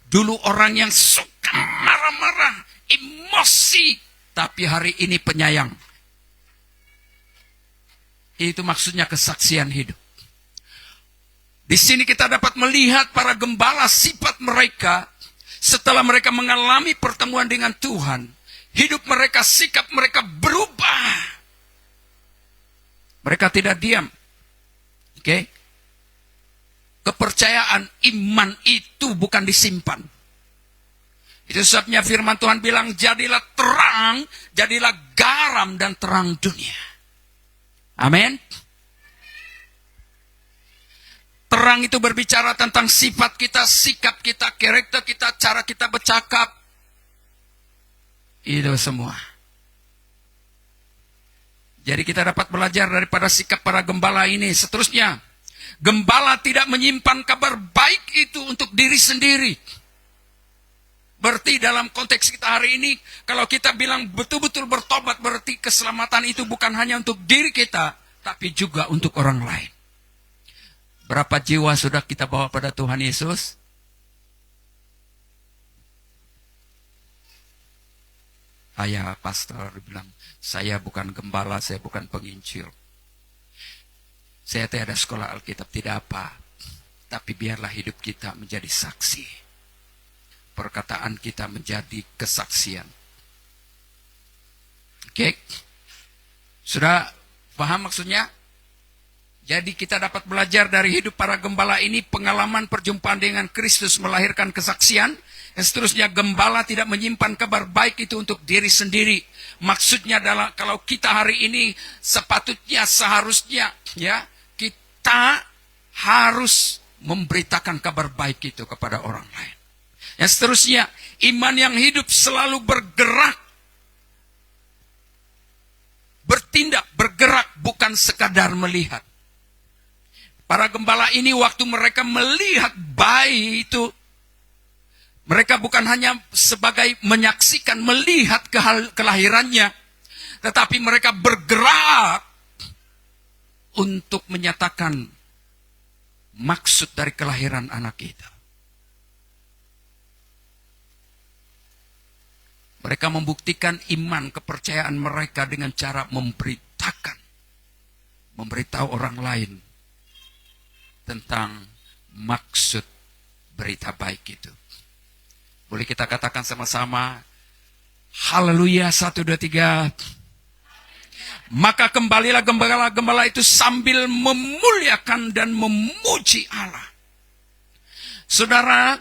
Dulu orang yang suka marah-marah, emosi, tapi hari ini penyayang. Itu maksudnya kesaksian hidup. Di sini kita dapat melihat para gembala, sifat mereka setelah mereka mengalami pertemuan dengan Tuhan, hidup mereka, sikap mereka berubah. Mereka tidak diam. Oke? Kepercayaan iman itu bukan disimpan. Itu sebabnya firman Tuhan bilang, jadilah terang, jadilah garam dan terang dunia. Amin. Terang itu berbicara tentang sifat kita, sikap kita, karakter kita, cara kita bercakap. Itu semua. Jadi kita dapat belajar daripada sikap para gembala ini. Seterusnya, gembala tidak menyimpan kabar baik itu untuk diri sendiri. Berarti dalam konteks kita hari ini, kalau kita bilang betul-betul bertobat, berarti keselamatan itu bukan hanya untuk diri kita, tapi juga untuk orang lain. Berapa jiwa sudah kita bawa pada Tuhan Yesus? Ayah pastor bilang, saya bukan gembala, saya bukan penginjil. Saya tidak ada sekolah Alkitab, tidak apa. Tapi biarlah hidup kita menjadi saksi. Perkataan kita menjadi kesaksian. Oke? Sudah paham maksudnya? Jadi kita dapat belajar dari hidup para gembala ini, pengalaman perjumpaan dengan Kristus melahirkan kesaksian. Dan seterusnya, gembala tidak menyimpan kabar baik itu untuk diri sendiri. Maksudnya adalah kalau kita hari ini sepatutnya, seharusnya ya, kita harus memberitakan kabar baik itu kepada orang lain. Yang seterusnya, iman yang hidup selalu bergerak. Bertindak, bergerak, bukan sekadar melihat. Para gembala ini waktu mereka melihat bayi itu, mereka bukan hanya sebagai menyaksikan, melihat kelahirannya, tetapi mereka bergerak untuk menyatakan maksud dari kelahiran anak itu. Mereka membuktikan iman, kepercayaan mereka dengan cara memberitahu orang lain tentang maksud berita baik itu. Boleh kita katakan sama-sama, haleluya, 1, 2, 3. Maka kembalilah gembala-gembala itu sambil memuliakan dan memuji Allah. Saudara,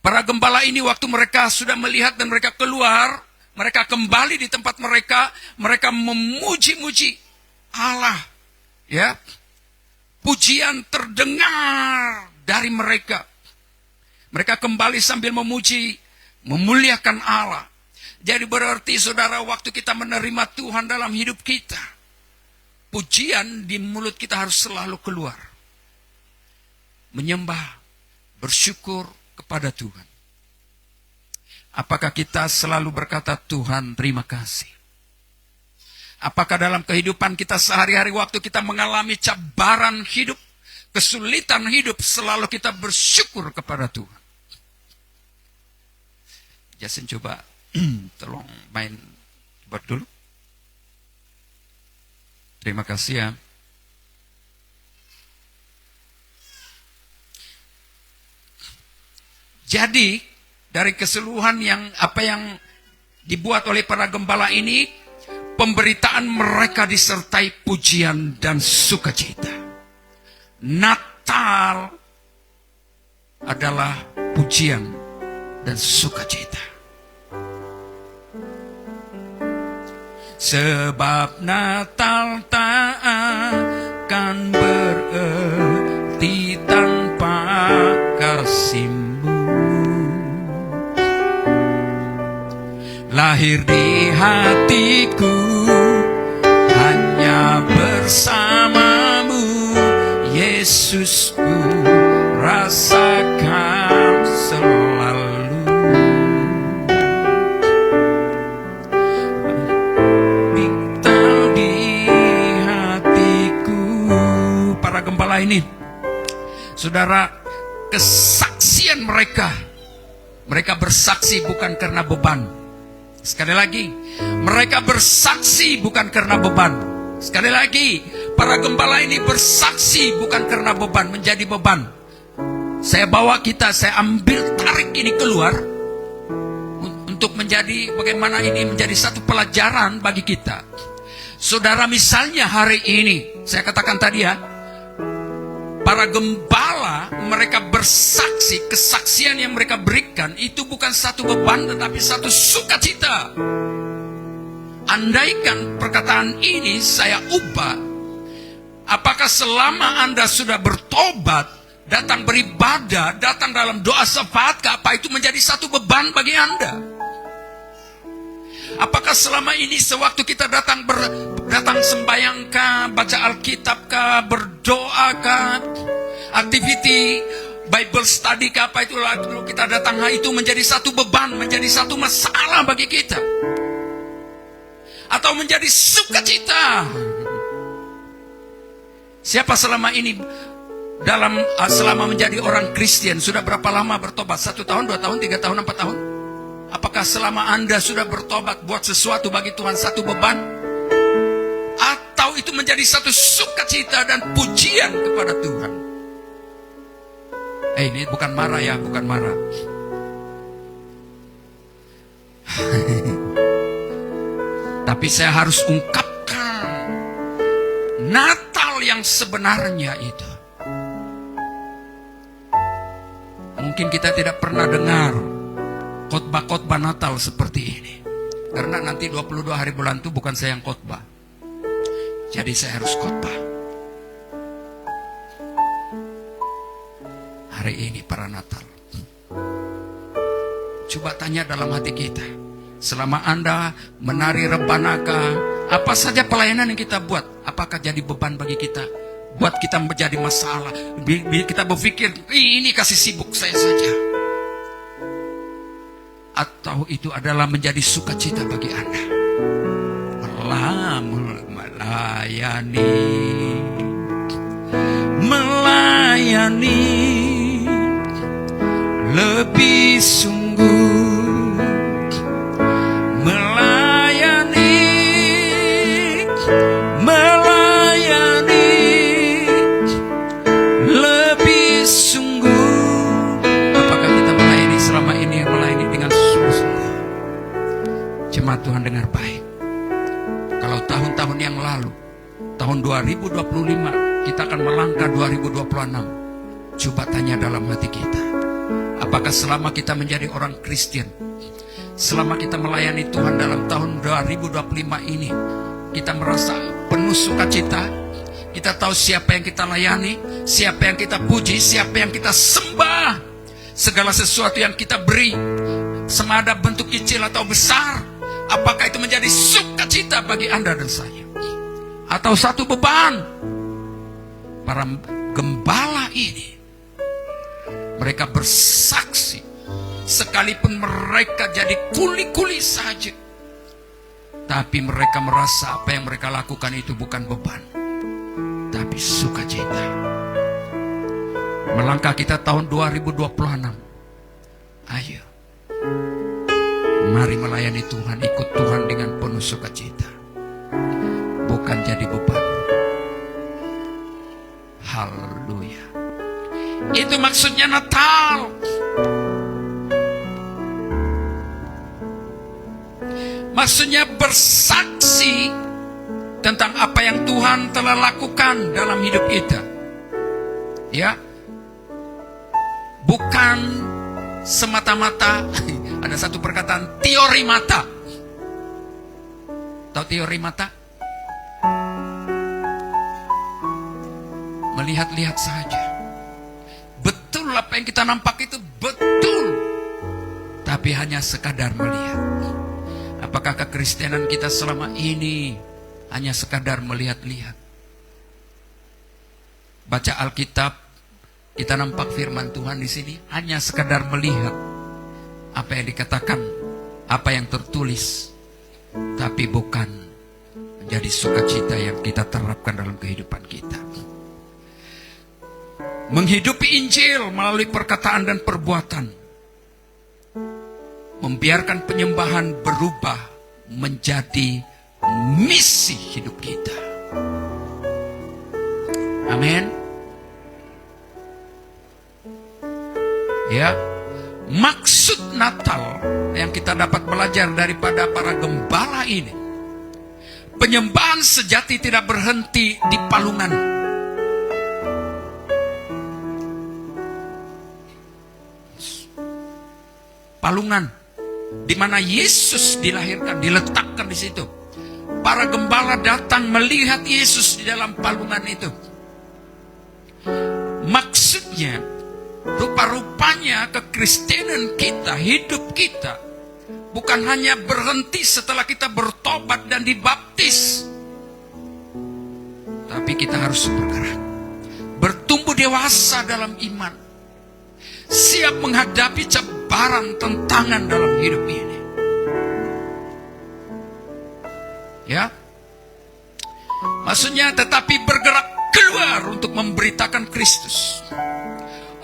para gembala ini waktu mereka sudah melihat dan mereka keluar, mereka kembali di tempat mereka, mereka memuji-muji Allah. Ya. Pujian terdengar dari mereka. Mereka kembali sambil memuji, memuliakan Allah. Jadi berarti saudara, waktu kita menerima Tuhan dalam hidup kita, pujian di mulut kita harus selalu keluar. Menyembah, bersyukur kepada Tuhan. Apakah kita selalu berkata, Tuhan terima kasih? Apakah dalam kehidupan kita sehari-hari waktu kita mengalami cabaran hidup, kesulitan hidup, selalu kita bersyukur kepada Tuhan? Jason coba tolong main buat dulu. Terima kasih ya. Jadi dari keseluruhan apa yang dibuat oleh para gembala ini, pemberitaan mereka disertai pujian dan sukacita. Natal adalah pujian dan sukacita. Sebab Natal tak akan berarti tanpa kasih-Mu. Lahir di hatiku hanya bersama-Mu, Yesusku, rasakan selalu. Natal di hatiku. Para gembala ini, saudara, kesaksian mereka bersaksi bukan karena beban. Sekali lagi, mereka bersaksi bukan karena beban. Sekali lagi, para gembala ini bersaksi bukan karena beban, menjadi beban. Saya ambil tarik ini keluar untuk menjadi bagaimana ini menjadi satu pelajaran bagi kita. Saudara, misalnya hari ini, saya katakan tadi ya, para gembala mereka bersaksi, kesaksian yang mereka berikan itu bukan satu beban tetapi satu sukacita. Andaikan perkataan ini saya ubah, apakah selama Anda sudah bertobat, datang beribadah, datang dalam doa syafaat, apa itu menjadi satu beban bagi Anda? Apakah selama ini sewaktu kita datang sembahyang kah, baca Alkitab kah, berdoa kah, activity Bible study kah, apa itu lalu kita datang, itu menjadi satu beban, menjadi satu masalah bagi kita? Atau menjadi sukacita? Siapa selama ini selama menjadi orang Kristen sudah berapa lama bertobat? 1 tahun, 2 tahun, 3 tahun, 4 tahun? Apakah selama Anda sudah bertobat buat sesuatu bagi Tuhan satu beban? Atau itu menjadi satu sukacita dan pujian kepada Tuhan? Ini bukan marah ya, bukan marah. Tapi saya harus ungkapkan Natal yang sebenarnya itu. Mungkin kita tidak pernah dengar khotbah-khotbah Natal seperti ini. Karena nanti 22 hari bulan itu bukan saya yang khotbah. Jadi saya harus khotbah. Hari ini para Natal. Coba tanya dalam hati kita. Selama Anda menari rebanaka, apa saja pelayanan yang kita buat, apakah jadi beban bagi kita? Buat kita menjadi masalah. Kita berpikir, ini kasih sibuk saya saja. Atau itu adalah menjadi sukacita bagi Anda? Melayani lebih sungguh, melayani lebih sungguh. Apakah kita melayani selama ini, melayani dengan sungguh-sungguh? Jemaat Tuhan dengar baik. Kalau tahun-tahun yang lalu, tahun 2025, kita akan melangkah 2026. Coba tanya dalam hati kita. Apakah selama kita menjadi orang Kristen, selama kita melayani Tuhan dalam tahun 2025 ini, kita merasa penuh sukacita? Kita tahu siapa yang kita layani, siapa yang kita puji, siapa yang kita sembah. Segala sesuatu yang kita beri, semada bentuk kecil atau besar, Apakah itu menjadi sukacita bagi Anda dan saya? Atau satu beban? Para gembala ini, mereka bersaksi, sekalipun mereka jadi kuli-kuli saja, tapi mereka merasa apa yang mereka lakukan itu bukan beban, tapi sukacita. Melangkah kita tahun 2026. Ayo, mari melayani Tuhan, ikut Tuhan dengan penuh sukacita, bukan jadi beban. Haleluya. Itu maksudnya Natal. Maksudnya bersaksi tentang apa yang Tuhan telah lakukan dalam hidup kita. Ya. Bukan semata-mata ada satu perkataan teori mata. Tahu teori mata? Melihat-lihat saja. Betul apa yang kita nampak itu betul. Tapi hanya sekadar melihat. Apakah kekristenan kita selama ini hanya sekadar melihat-lihat? Baca Alkitab, kita nampak firman Tuhan di sini hanya sekadar melihat apa yang dikatakan, apa yang tertulis, tapi bukan menjadi sukacita yang kita terapkan dalam kehidupan kita. Menghidupi Injil melalui perkataan dan perbuatan, membiarkan penyembahan berubah menjadi misi hidup kita. Amin. Ya, maksud Natal yang kita dapat belajar daripada para gembala ini, penyembahan sejati tidak berhenti di palungan. Palungan di mana Yesus dilahirkan, diletakkan di situ. Para gembala datang melihat Yesus di dalam palungan itu. Maksudnya, rupa-rupanya kekristenan kita, hidup kita, bukan hanya berhenti setelah kita bertobat dan dibaptis, tapi kita harus bergerak, bertumbuh dewasa dalam iman, siap menghadapi cabaran tantangan dalam hidup ini. Ya, maksudnya tetapi bergerak keluar untuk memberitakan Kristus.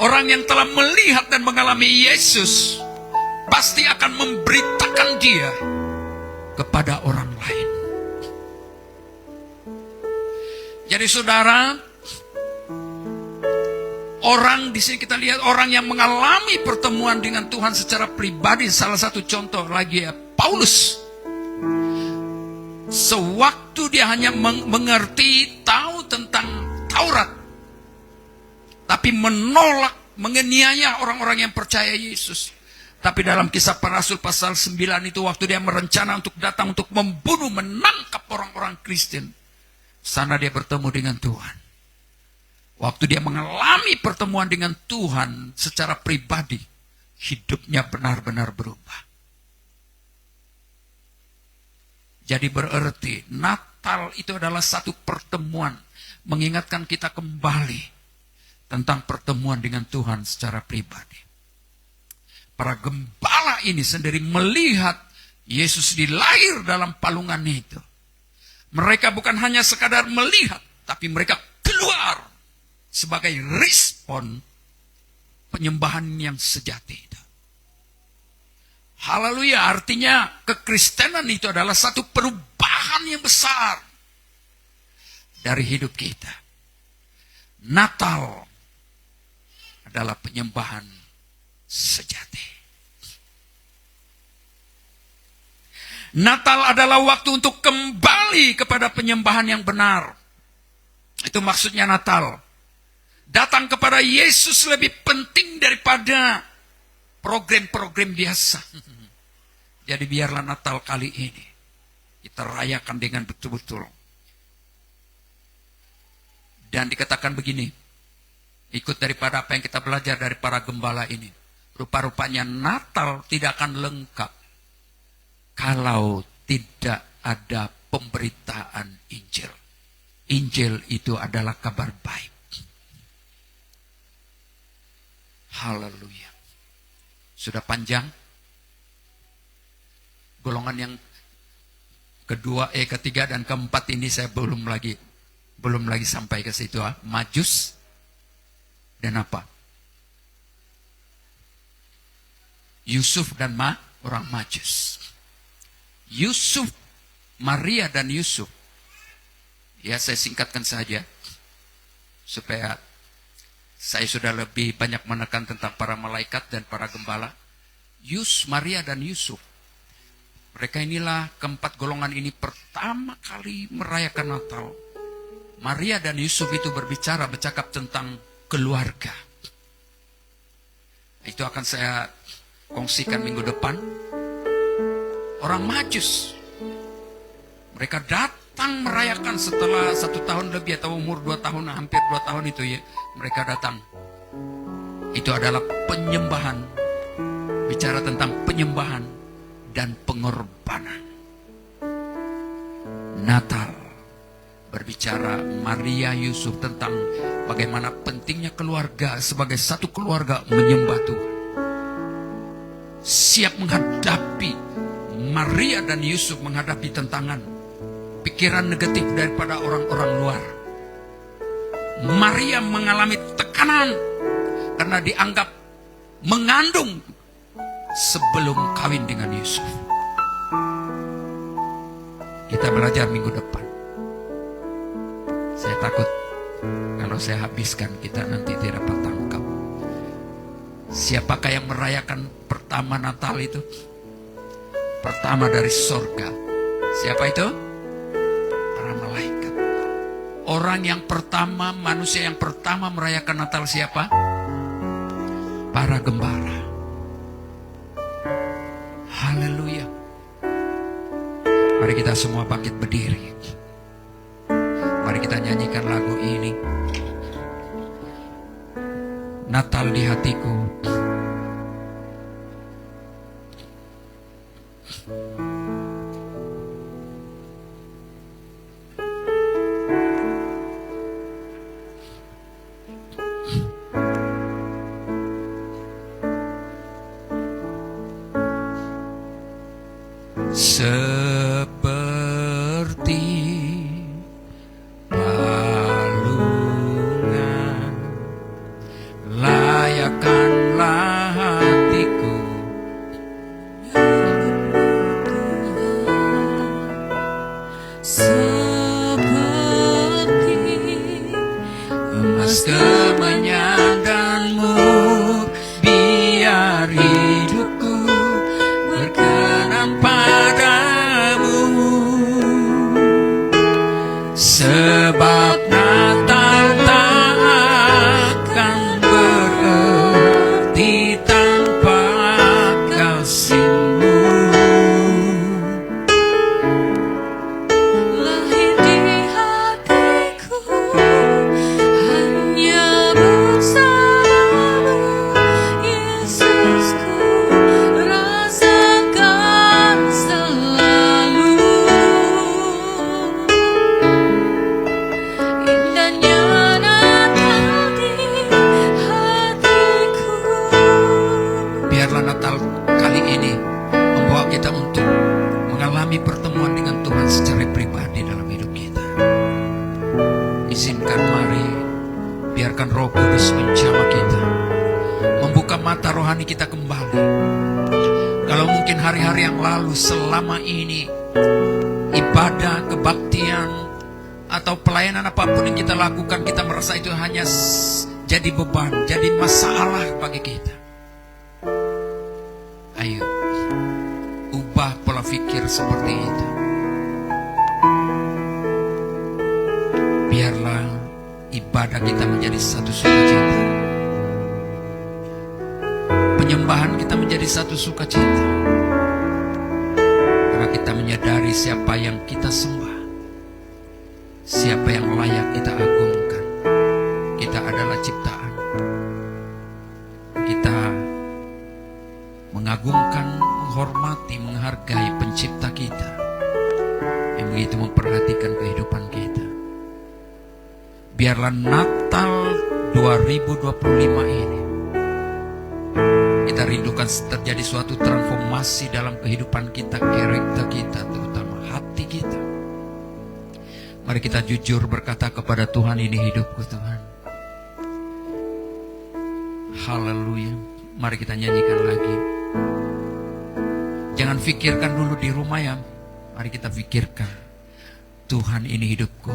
Orang yang telah melihat dan mengalami Yesus pasti akan memberitakan dia kepada orang lain. Jadi saudara, orang di sini kita lihat orang yang mengalami pertemuan dengan Tuhan secara pribadi. Salah satu contoh lagi ya, Paulus. Sewaktu dia hanya mengerti, tahu tentang Taurat, tapi menolak, menganiaya orang-orang yang percaya Yesus. Tapi dalam Kisah Para Rasul pasal 9 itu, waktu dia merencana untuk datang untuk membunuh, menangkap orang-orang Kristen, sana dia bertemu dengan Tuhan. Waktu dia mengalami pertemuan dengan Tuhan secara pribadi, hidupnya benar-benar berubah. Jadi berarti Natal itu adalah satu pertemuan, mengingatkan kita kembali tentang pertemuan dengan Tuhan secara pribadi. Para gembala ini sendiri melihat Yesus dilahir dalam palungan itu. Mereka bukan hanya sekadar melihat, tapi mereka keluar sebagai respon penyembahan yang sejati itu. Haleluya, artinya kekristenan itu adalah satu perubahan yang besar dari hidup kita. Natal adalah penyembahan sejati. Natal adalah waktu untuk kembali kepada penyembahan yang benar. Itu maksudnya Natal. Datang kepada Yesus lebih penting daripada program-program biasa. Jadi biarlah Natal kali ini kita rayakan dengan betul-betul. Dan dikatakan begini, ikut daripada apa yang kita belajar dari para gembala ini. Rupa-rupanya Natal tidak akan lengkap kalau tidak ada pemberitaan Injil. Injil itu adalah kabar baik. Haleluya. Sudah panjang. Golongan yang kedua, ketiga dan keempat ini saya belum lagi sampai ke situ. Majus dan apa? Yusuf dan orang Majus. Yusuf, Maria dan Yusuf. Ya, saya singkatkan saja supaya saya sudah lebih banyak menekan tentang para malaikat dan para gembala. Maria dan Yusuf. Mereka inilah keempat golongan ini pertama kali merayakan Natal. Maria dan Yusuf itu bercakap tentang keluarga. Itu akan saya kongsikan minggu depan. Orang Majus, mereka datang merayakan setelah 1 tahun lebih atau umur 2 tahun, hampir 2 tahun itu ya. Mereka datang. Itu adalah penyembahan. Bicara tentang penyembahan dan pengorbanan. Natal berbicara Maria Yusuf tentang bagaimana pentingnya keluarga sebagai satu keluarga menyembah Tuhan. Siap menghadapi, Maria dan Yusuf menghadapi tantangan, pikiran negatif daripada orang-orang luar. Maria mengalami tekanan karena dianggap mengandung sebelum kawin dengan Yusuf. Kita belajar minggu depan. Saya takut kalau saya habiskan kita nanti tidak dapat tangkap. Siapakah yang merayakan pertama Natal itu? Pertama dari sorga. Siapa itu? Para malaikat. Orang yang pertama, manusia yang pertama merayakan Natal siapa? Para gembala. Haleluya. Mari kita semua bangkit berdiri. Mari kita nyanyikan lagu ini. Natal di hatiku. Seperti palungan layakkanlah hatiku, seperti emas kemenyanganmu, biar hidupku berkenan padamu. Sebab Natal tak akan berarti tanpa kasih-Mu. Lahir di hatiku hanya bersamamu, Yesusku, rasakan selalu indahnya Natal di hatiku. Biarlah Natal kali ini membawa kita untuk mengalami pertemuan dengan Tuhan secara pribadi dalam hidup kita. Izinkan, mari biarkan Roh Kudus menjamah kita, membuka mata rohani kita kembali. Kalau mungkin hari-hari yang lalu selama ini ibadah, kebaktian, atau pelayanan apapun yang kita lakukan, kita merasa itu hanya jadi beban, jadi masalah bagi kita. Ayo, ubah pola pikir seperti itu. Biarlah ibadah kita menjadi satu sukacita, penyembahan kita menjadi satu sukacita, karena kita menyadari siapa yang kita sembah, siapa yang layak kita agungkan. Kita adalah ciptaan. Kita mengagungkan, menghormati, menghargai pencipta kita. begitu memperhatikan kehidupan kita. Biarlah Natal 2025 ini kita rindukan terjadi suatu transformasi dalam kehidupan kita, karakter kita, terutama hati kita. Mari kita jujur berkata kepada Tuhan, ini hidupku Tuhan. Haleluya. Mari kita nyanyikan lagi. Jangan pikirkan dulu di rumah ya. Mari kita pikirkan, Tuhan ini hidupku.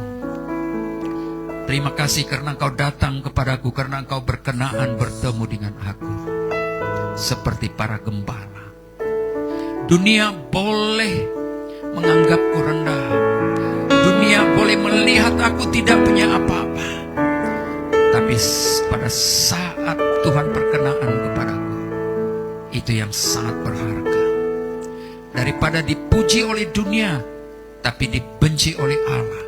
Terima kasih karena Engkau datang kepadaku, karena Engkau berkenaan bertemu dengan aku. Seperti para gembala. Dunia boleh menganggapku rendah. Dunia boleh melihat aku tidak punya apa-apa. Tapi pada saat Tuhan berkenaan kepadaku, itu yang sangat berharga. Daripada dipuji oleh dunia, tapi dibenci oleh Allah.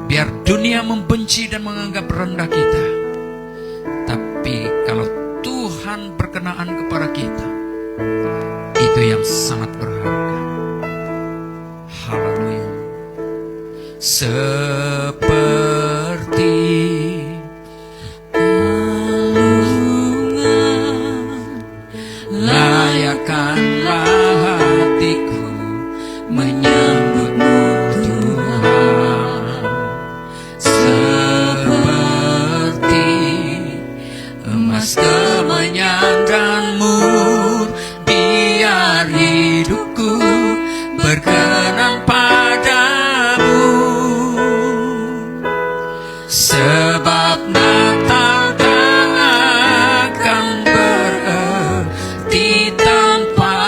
Biar dunia membenci dan menganggap rendah kita, tapi kalau Tuhan berkenaan kepada kita, itu yang sangat berharga. Haleluya. Seperti layakkanlah hatiku menyambutmu Tuhan. Seperti emas kemenyan mur, biar hidupku berkenan padamu. Sebab Natal tak akan berarti tanpa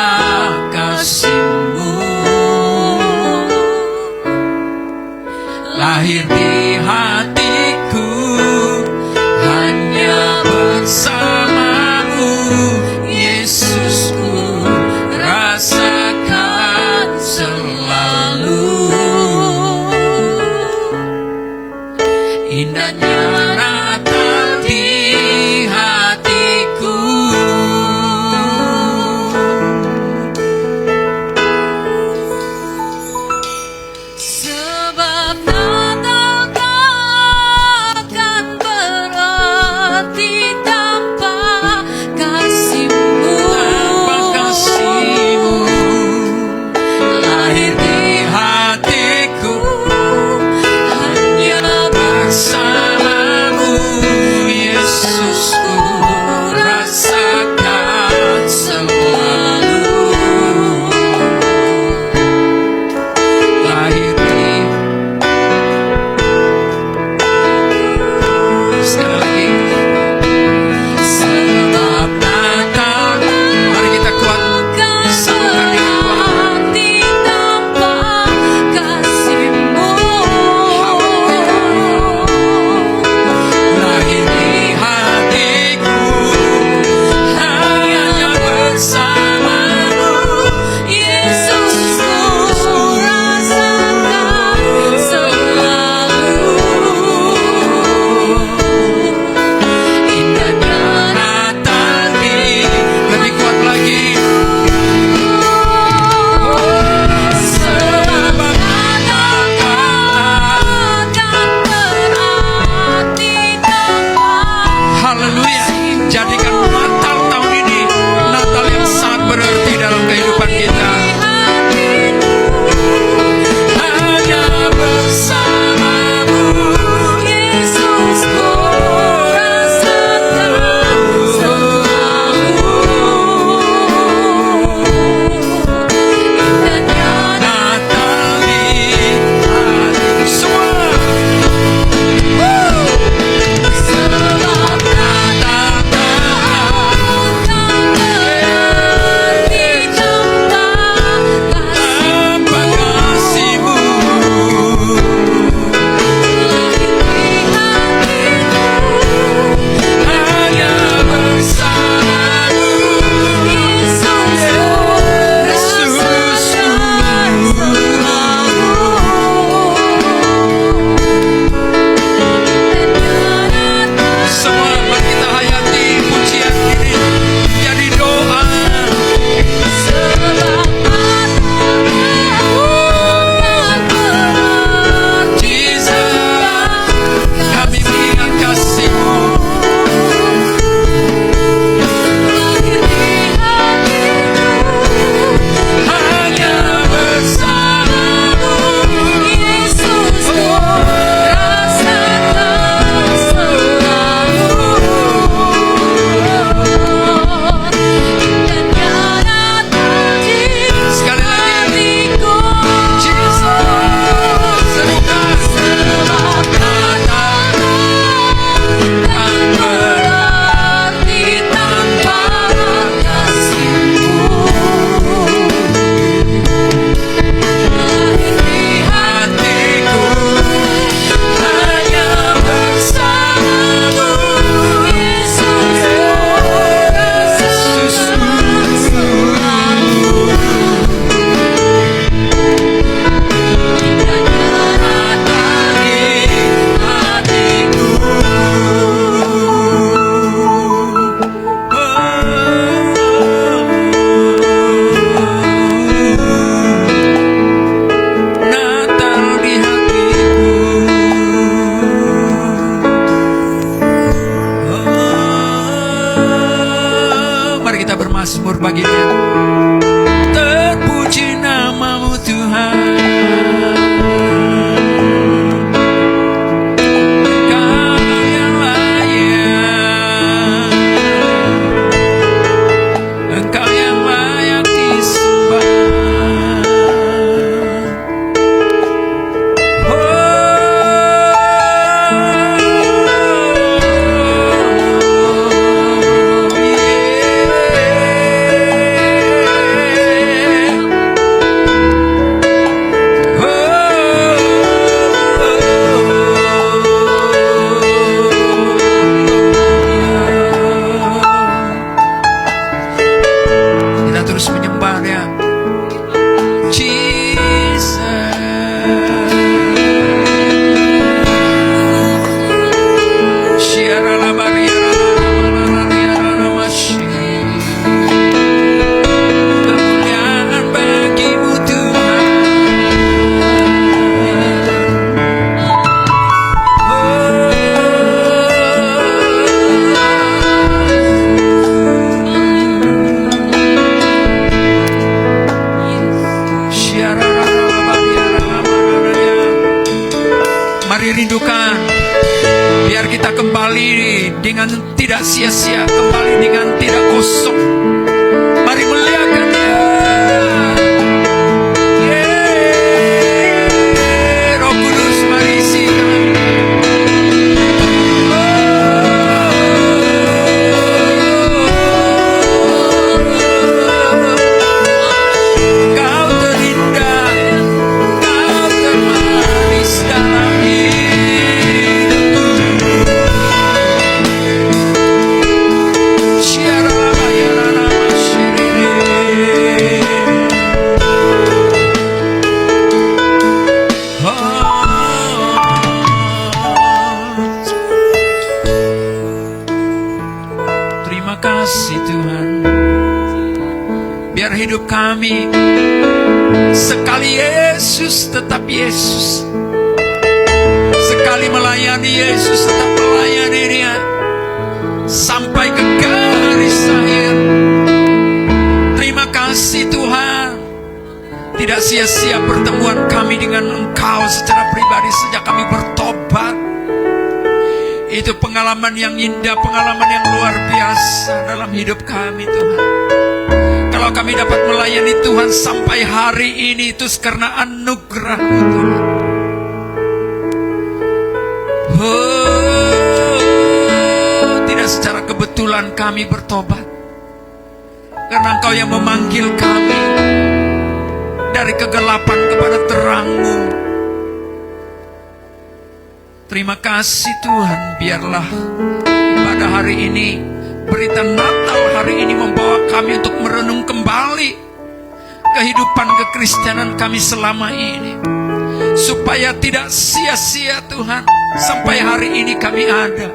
Mazmur baginya. Terpuji namamu Tuhan, dengan tidak sia-sia, kembali dengan tidak kosong. Mari muliakan Dia. Roh Kudus, mari isi kami. Kau terindah, Kau termanis dalam hidupku. Hidup kami sekali Yesus tetap Yesus, sekali melayani Yesus tetap melayani Dia sampai ke garis akhir. Terima kasih Tuhan, tidak sia-sia pertemuan kami dengan Engkau secara pribadi sejak kami bertobat. Itu pengalaman yang indah, pengalaman yang luar biasa dalam hidup kami Tuhan. Kalau kami dapat melayani Tuhan sampai hari ini, itu karena anugerah-Mu Tuhan. Tidak secara kebetulan kami bertobat, karena Engkau yang memanggil kami dari kegelapan kepada terang-Mu. Terima kasih Tuhan, biarlah ibadah hari ini, berita Natal hari ini membawa kami untuk merenung kembali kehidupan kekristenan kami selama ini, supaya tidak sia-sia Tuhan sampai hari ini kami ada.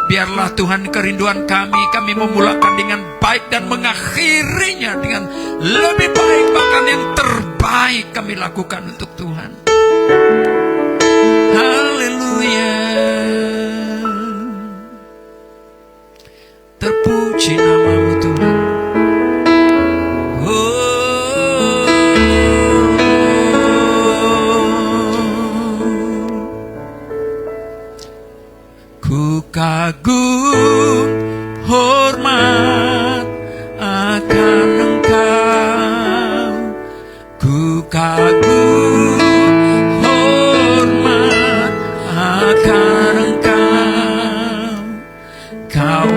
Biarlah Tuhan kerinduan kami memulakan dengan baik dan mengakhirinya dengan lebih baik, bahkan yang terbaik kami lakukan untuk Tuhan. Haleluya. Terpuji namamu Tuhan. Ku kagum hormat akan Engkau, ku kagum hormat akan Engkau. Kau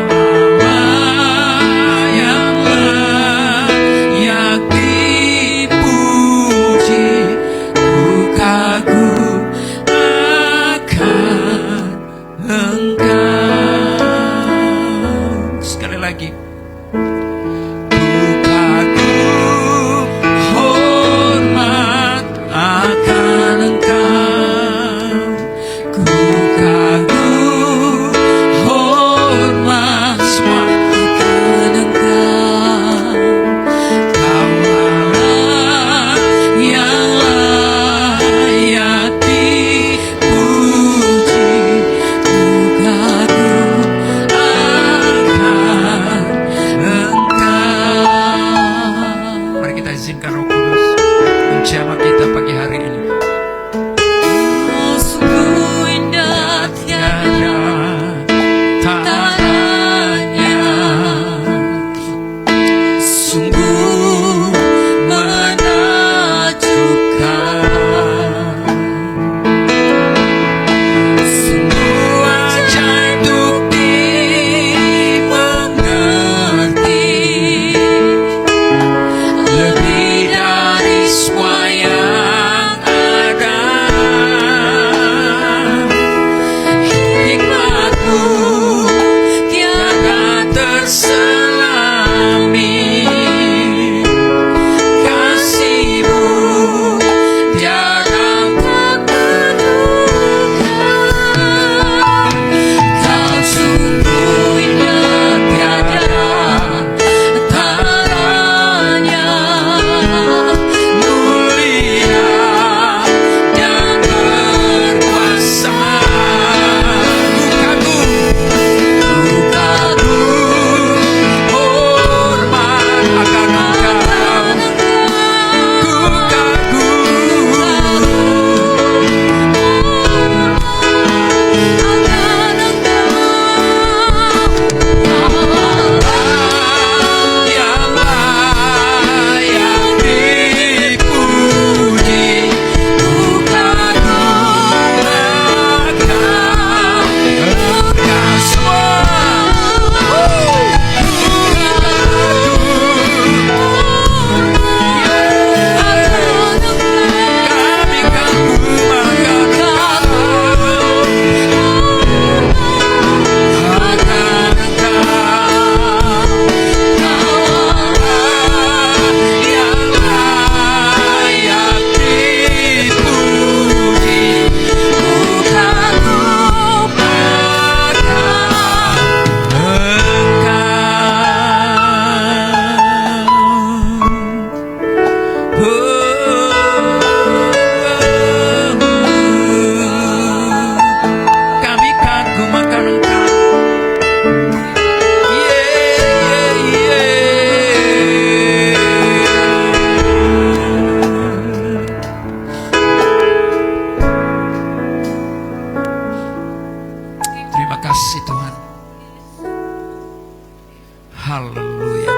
Haleluya.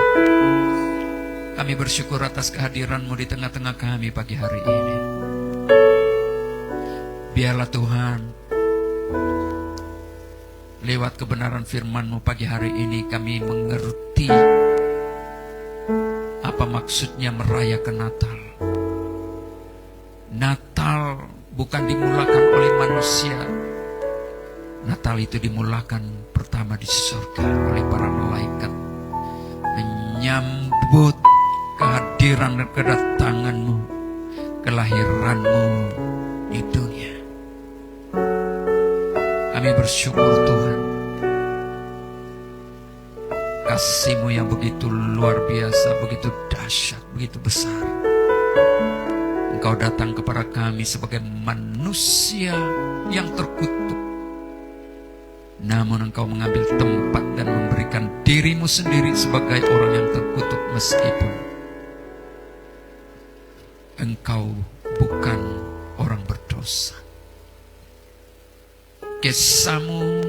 Kami bersyukur atas kehadiran-Mu di tengah-tengah kami pagi hari ini. Biarlah Tuhan, lewat kebenaran firman-Mu pagi hari ini kami mengerti apa maksudnya merayakan Natal. Natal bukan dimulakan oleh manusia. Natal itu dimulakan pertama di surga oleh para malaikat, menyambut kehadiran dan kedatangan-Mu, kelahiran-Mu di dunia. Kami bersyukur Tuhan, kasih-Mu yang begitu luar biasa, begitu dahsyat, begitu besar. Engkau datang kepada kami sebagai manusia yang terkutuk, namun Engkau mengambil tempat dan memberikan diri-Mu sendiri sebagai orang yang terkutuk, meskipun Engkau bukan orang berdosa. Kisah-Mu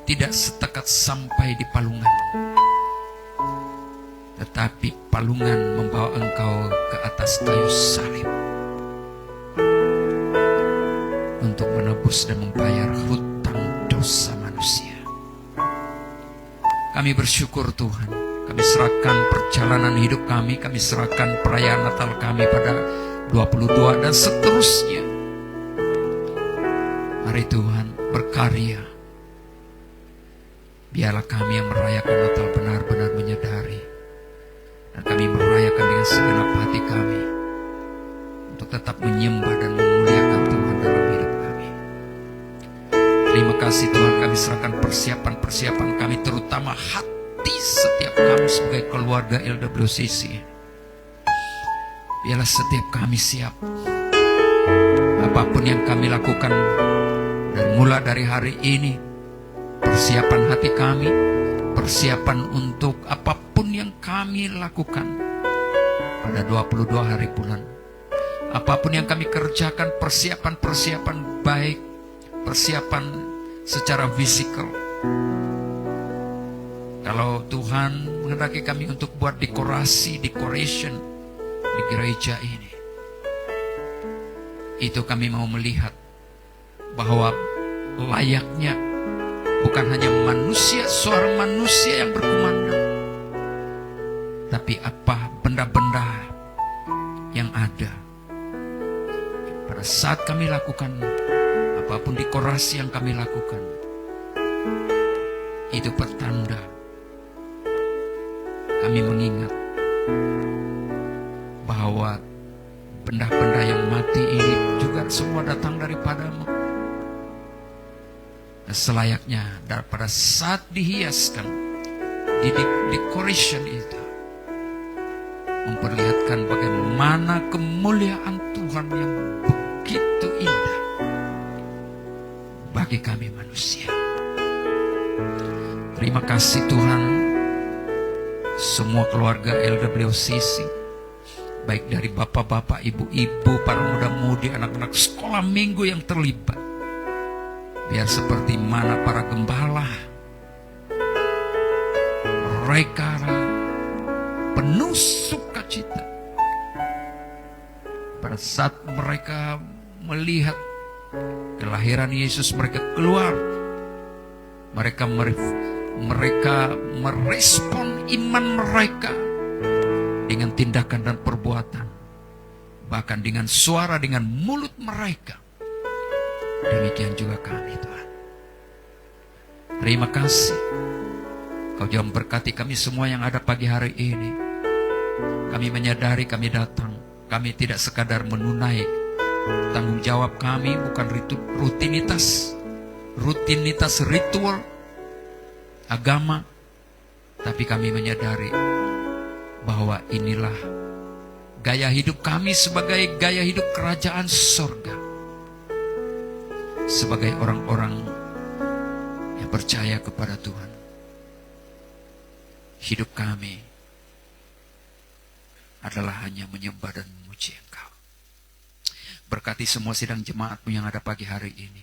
tidak setekat sampai di palungan, tetapi palungan membawa Engkau ke atas kayu salib untuk menebus dan membayar hutang dosa manusia. Kami bersyukur Tuhan, kami serahkan perjalanan hidup kami serahkan perayaan Natal kami pada 22 dan seterusnya. Mari Tuhan berkarya. Biarlah kami yang merayakan Natal benar-benar menyadari, dan kami merayakan dengan segenap hati kami untuk tetap menyembah dan memuliakan Tuhan dalam hidup kami. Terima kasih Tuhan, kami serahkan persiapan-persiapan kami, terutama hati setiap kami sebagai keluarga LWCC. Biarlah setiap kami siap, apapun yang kami lakukan, dan mulai dari hari ini, persiapan hati kami, persiapan untuk apapun yang kami lakukan pada 22 hari bulan. Apapun yang kami kerjakan, persiapan-persiapan baik, persiapan secara fisikal. Kalau Tuhan menghendaki kami untuk buat decoration di gereja ini, itu kami mau melihat bahwa layaknya bukan hanya manusia, seorang manusia yang berkumandang, tapi apa benda-benda yang ada pada saat kami lakukan apapun dekorasi yang kami lakukan, itu pertanda kami mengingat bahwa benda-benda yang mati ini juga semua datang daripada-Mu. Selayaknya pada saat dihiaskan di decoration itu, memperlihatkan bagaimana kemuliaan Tuhan yang begitu indah bagi kami manusia. Terima kasih Tuhan, semua keluarga LWCC, baik dari bapak-bapak, ibu-ibu, para muda-mudi, anak-anak sekolah minggu yang terlibat, biar seperti mana para gembala, mereka penuh sukacita pada saat mereka melihat kelahiran Yesus. Mereka keluar, mereka merespon iman mereka dengan tindakan dan perbuatan, bahkan dengan suara, dengan mulut mereka. Demikian juga kami Tuhan. Terima kasih, Kau jangan berkati kami semua yang ada pagi hari ini. Kami menyadari kami datang, kami tidak sekadar menunai tanggung jawab kami, bukan rutinitas ritual agama, tapi kami menyadari bahwa inilah gaya hidup kami sebagai gaya hidup kerajaan sorga, sebagai orang-orang yang percaya kepada Tuhan. Hidup kami adalah hanya menyembah dan memuji Engkau. Berkati semua sidang jemaat-Mu yang ada pagi hari ini.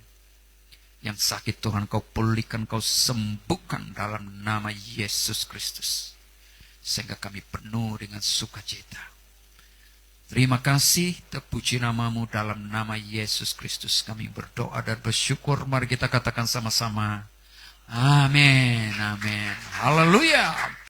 Yang sakit Tuhan kau pulihkan, kau sembuhkan dalam nama Yesus Kristus. Sehingga kami penuh dengan sukacita. Terima kasih, terpuji namamu dalam nama Yesus Kristus. Kami berdoa dan bersyukur. Mari kita katakan sama-sama. Amin, amin. Haleluya.